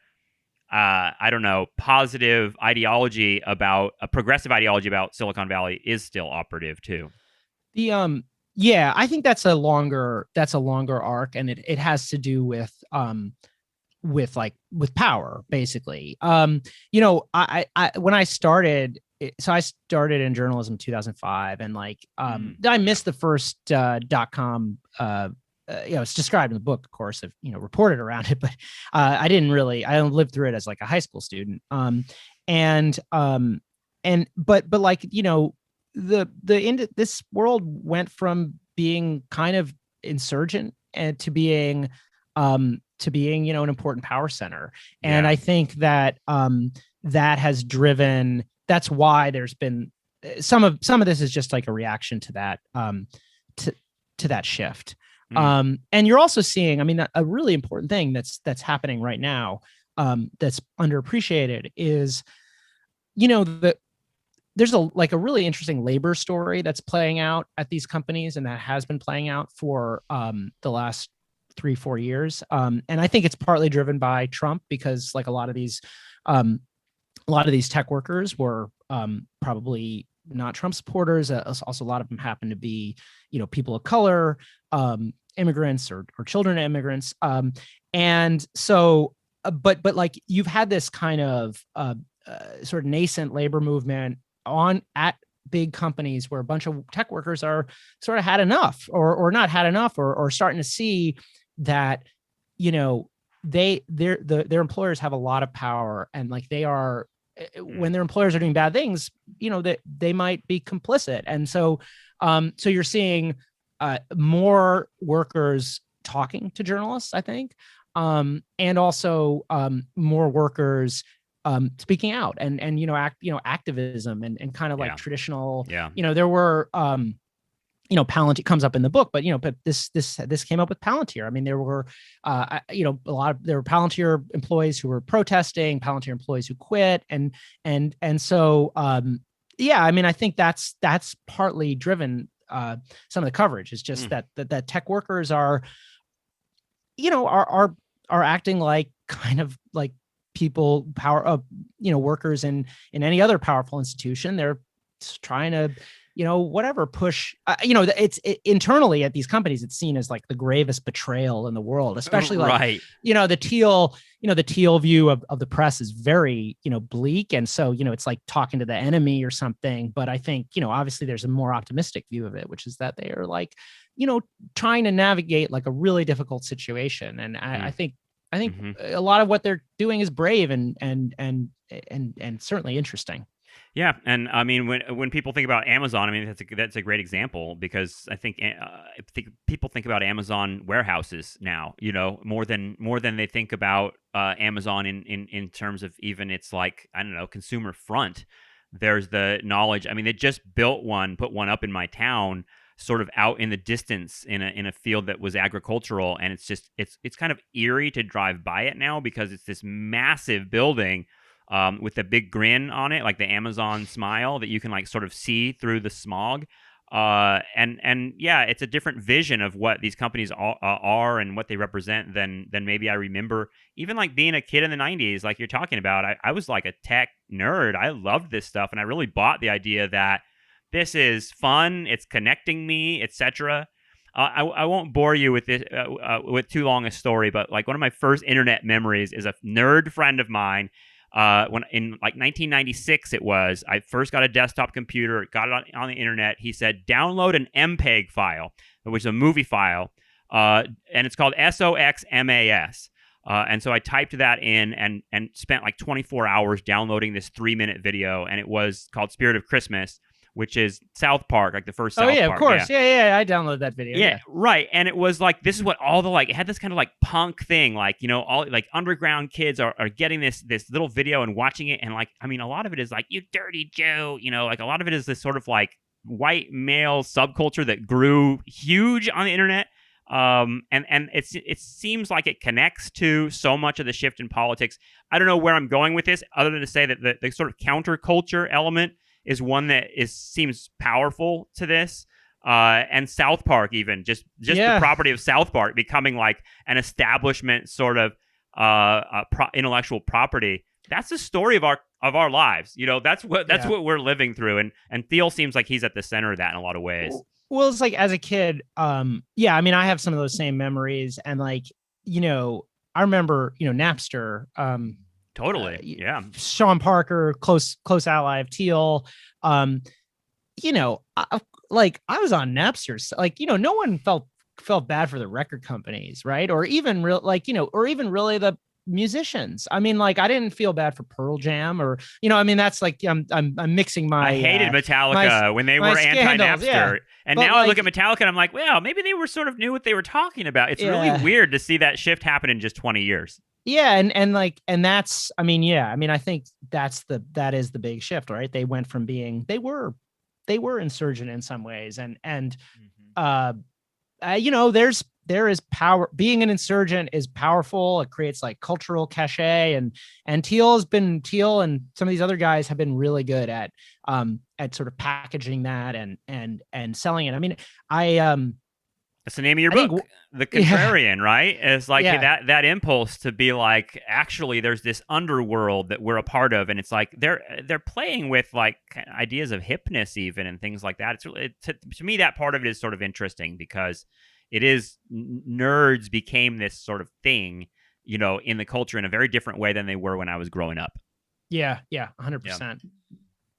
I don't know, positive ideology about a progressive ideology about Silicon Valley is still operative too. The yeah, I think that's a longer arc, and it has to do with power basically. I when I started, so I started in journalism in 2005, and like I missed the first .com it's described in the book, of course, I've reported around it, but I lived through it as like a high school student. But like, this world went from being kind of insurgent and to being an important power center. And I think that that has driven, that's why there's been some of this is just like a reaction to that to that shift. And you're also seeing, a really important thing that's happening right now, that's underappreciated is, there's a really interesting labor story that's playing out at these companies, and that has been playing out for the last 3-4 years. And I think it's partly driven by Trump, because like a lot of these tech workers were probably not Trump supporters. Also, a lot of them happen to be, people of color, immigrants or children of immigrants. And so, but like you've had this kind of sort of nascent labor movement at big companies where a bunch of tech workers are sort of had enough or not had enough, or starting to see that, their employers have a lot of power, and like they are, when their employers are doing bad things, that they might be complicit. And so you're seeing more workers talking to journalists, I think, and also more workers speaking out and activism and kind of like traditional. There were Palantir comes up in the book, but this came up with Palantir. There were there were Palantir employees who were protesting, Palantir employees who quit, and so I think that's partly driven some of the coverage. Is just that tech workers are acting like kind of like people workers in any other powerful institution. They're trying to push it's internally at these companies, it's seen as like the gravest betrayal in the world, especially like the Thiel view of the press is very bleak, and so it's like talking to the enemy or something. But I think obviously there's a more optimistic view of it, which is that they are like trying to navigate like a really difficult situation. And I think a lot of what they're doing is brave and certainly interesting. Yeah, and when people think about Amazon, that's a great example, because I think people think about Amazon warehouses now, more than they think about Amazon in terms of even its, like, I don't know, consumer front. There's the knowledge. They just put one up in my town, sort of out in the distance in a field that was agricultural, and it's kind of eerie to drive by it now, because it's this massive building with a big grin on it, like the Amazon smile that you can like sort of see through the smog. And yeah, it's a different vision of what these companies are and what they represent than maybe I remember. Even like being a kid in the 90s, like you're talking about, I was like a tech nerd. I loved this stuff, and I really bought the idea that this is fun, it's connecting me, etc. I won't bore you with this with too long a story, but like one of my first internet memories is a nerd friend of mine. When in like 1996, I first got a desktop computer, got it on the internet. He said, download an MPEG file, which is a movie file, and it's called SOXMAS. And so I typed that in and spent like 24 hours downloading this 3-minute video, and it was called Spirit of Christmas, which is South Park, like the first South Park. Oh, yeah, of course. Yeah. I downloaded that video. Yeah, right. And it was like, this is what all the, like, it had this kind of like punk thing, like, you know, all like underground kids are getting this little video and watching it. And like, I mean, a lot of it is like, you dirty Jew, you know, like a lot of it is this sort of like white male subculture that grew huge on the internet. And it seems like it connects to so much of the shift in politics. I don't know where I'm going with this, other than to say that the sort of counterculture element is one that seems powerful to this. And South Park, even just the property of South Park becoming like an establishment sort of intellectual property. That's the story of our lives. You know, that's what we're living through. And Thiel seems like he's at the center of that in a lot of ways. Well, it's like as a kid, I mean, I have some of those same memories, and like, you know, I remember, you know, Napster. Totally. Yeah. Sean Parker, close ally of Thiel. You know, I was on Napster. So, like, you know, no one felt bad for the record companies, right? Or even really the musicians. I mean, like, I didn't feel bad for Pearl Jam, or, you know, I mean, that's like, I'm mixing my. I hated Metallica when they were anti-Napster. Yeah. And now I look at Metallica and I'm like, well, maybe they were sort of knew what they were talking about. It's really weird to see that shift happen in just 20 years. Yeah. And that's, I mean, I think that is the big shift, right? They went from being, they were insurgent in some ways. And you know, there is power. Being an insurgent is powerful. It creates like cultural cachet, and Thiel and some of these other guys have been really good at sort of packaging that and selling it. I mean, that's the name of your book, The Contrarian, right? It's like that impulse to be like, actually, there's this underworld that we're a part of, and it's like they're playing with like ideas of hipness even and things like that. It's really, to me, that part of it is sort of interesting because it is nerds became this sort of thing, you know, in the culture in a very different way than they were when I was growing up. Yeah, 100%.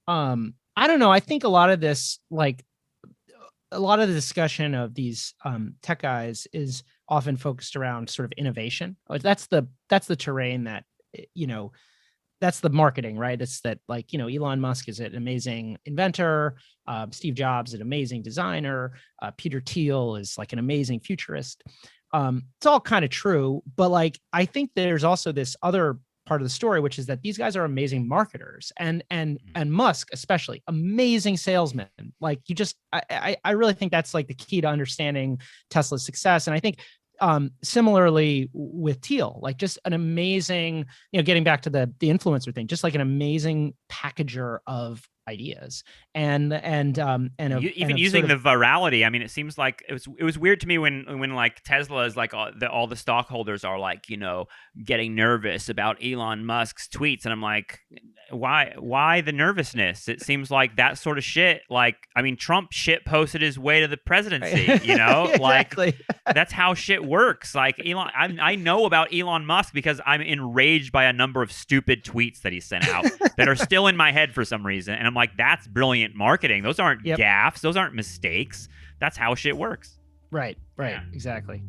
I don't know. I think a lot of this, like, a lot of the discussion of these tech guys is often focused around sort of innovation. That's the terrain that, you know, that's the marketing, right? It's that, like, you know, Elon Musk is an amazing inventor. Steve Jobs is an amazing designer. Peter Thiel is like an amazing futurist. It's all kind of true, but like, I think there's also this other part of the story, which is that these guys are amazing marketers, and Musk especially, amazing salesman. Like, you just, I really think that's like the key to understanding Tesla's success. And I think similarly with Thiel, like, just an amazing, you know, getting back to the influencer thing, just like an amazing packager of ideas and using the virality. I mean, it seems like it was weird to me when like Tesla is like all the stockholders are like, you know, getting nervous about Elon Musk's tweets, and I'm like, why the nervousness? It seems like that sort of shit. Like, I mean, Trump shit posted his way to the presidency, you know, exactly. Like, that's how shit works. Like, Elon, I know about Elon Musk because I'm enraged by a number of stupid tweets that he sent out that are still in my head for some reason, and I'm like, that's brilliant marketing. Those aren't gaffes. Those aren't mistakes. That's how shit works. Right. Yeah. Exactly.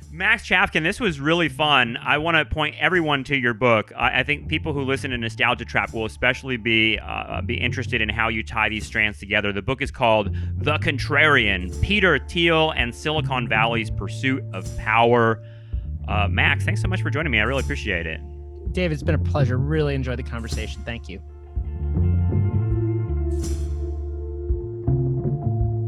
Max Chafkin, this was really fun. I want to point everyone to your book. I think people who listen to Nostalgia Trap will especially be interested in how you tie these strands together. The book is called The Contrarian, Peter Thiel and Silicon Valley's Pursuit of Power. Max, thanks so much for joining me. I really appreciate it. Dave, it's been a pleasure. Really enjoyed the conversation. Thank you.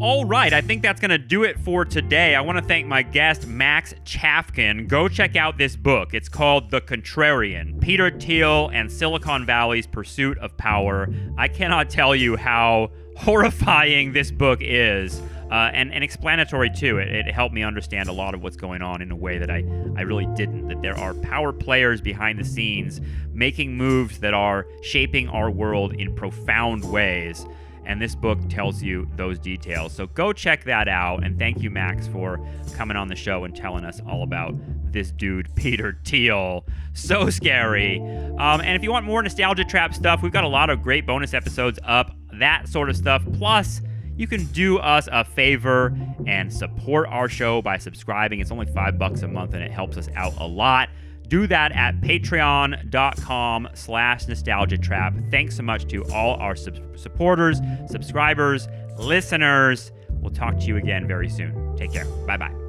All right, I think that's going to do it for today. I want to thank my guest, Max Chafkin. Go check out this book. It's called The Contrarian, Peter Thiel and Silicon Valley's Pursuit of Power. I cannot tell you how horrifying this book is, and explanatory too. It helped me understand a lot of what's going on in a way that I really didn't, that there are power players behind the scenes making moves that are shaping our world in profound ways. And this book tells you those details. So go check that out. And thank you, Max, for coming on the show and telling us all about this dude, Peter Thiel. So scary. And if you want more Nostalgia Trap stuff, we've got a lot of great bonus episodes up, that sort of stuff. Plus, you can do us a favor and support our show by subscribing. It's only $5 a month, and it helps us out a lot. Do that at patreon.com/nostalgiatrap. Thanks so much to all our supporters, subscribers, listeners. We'll talk to you again very soon. Take care. Bye-bye.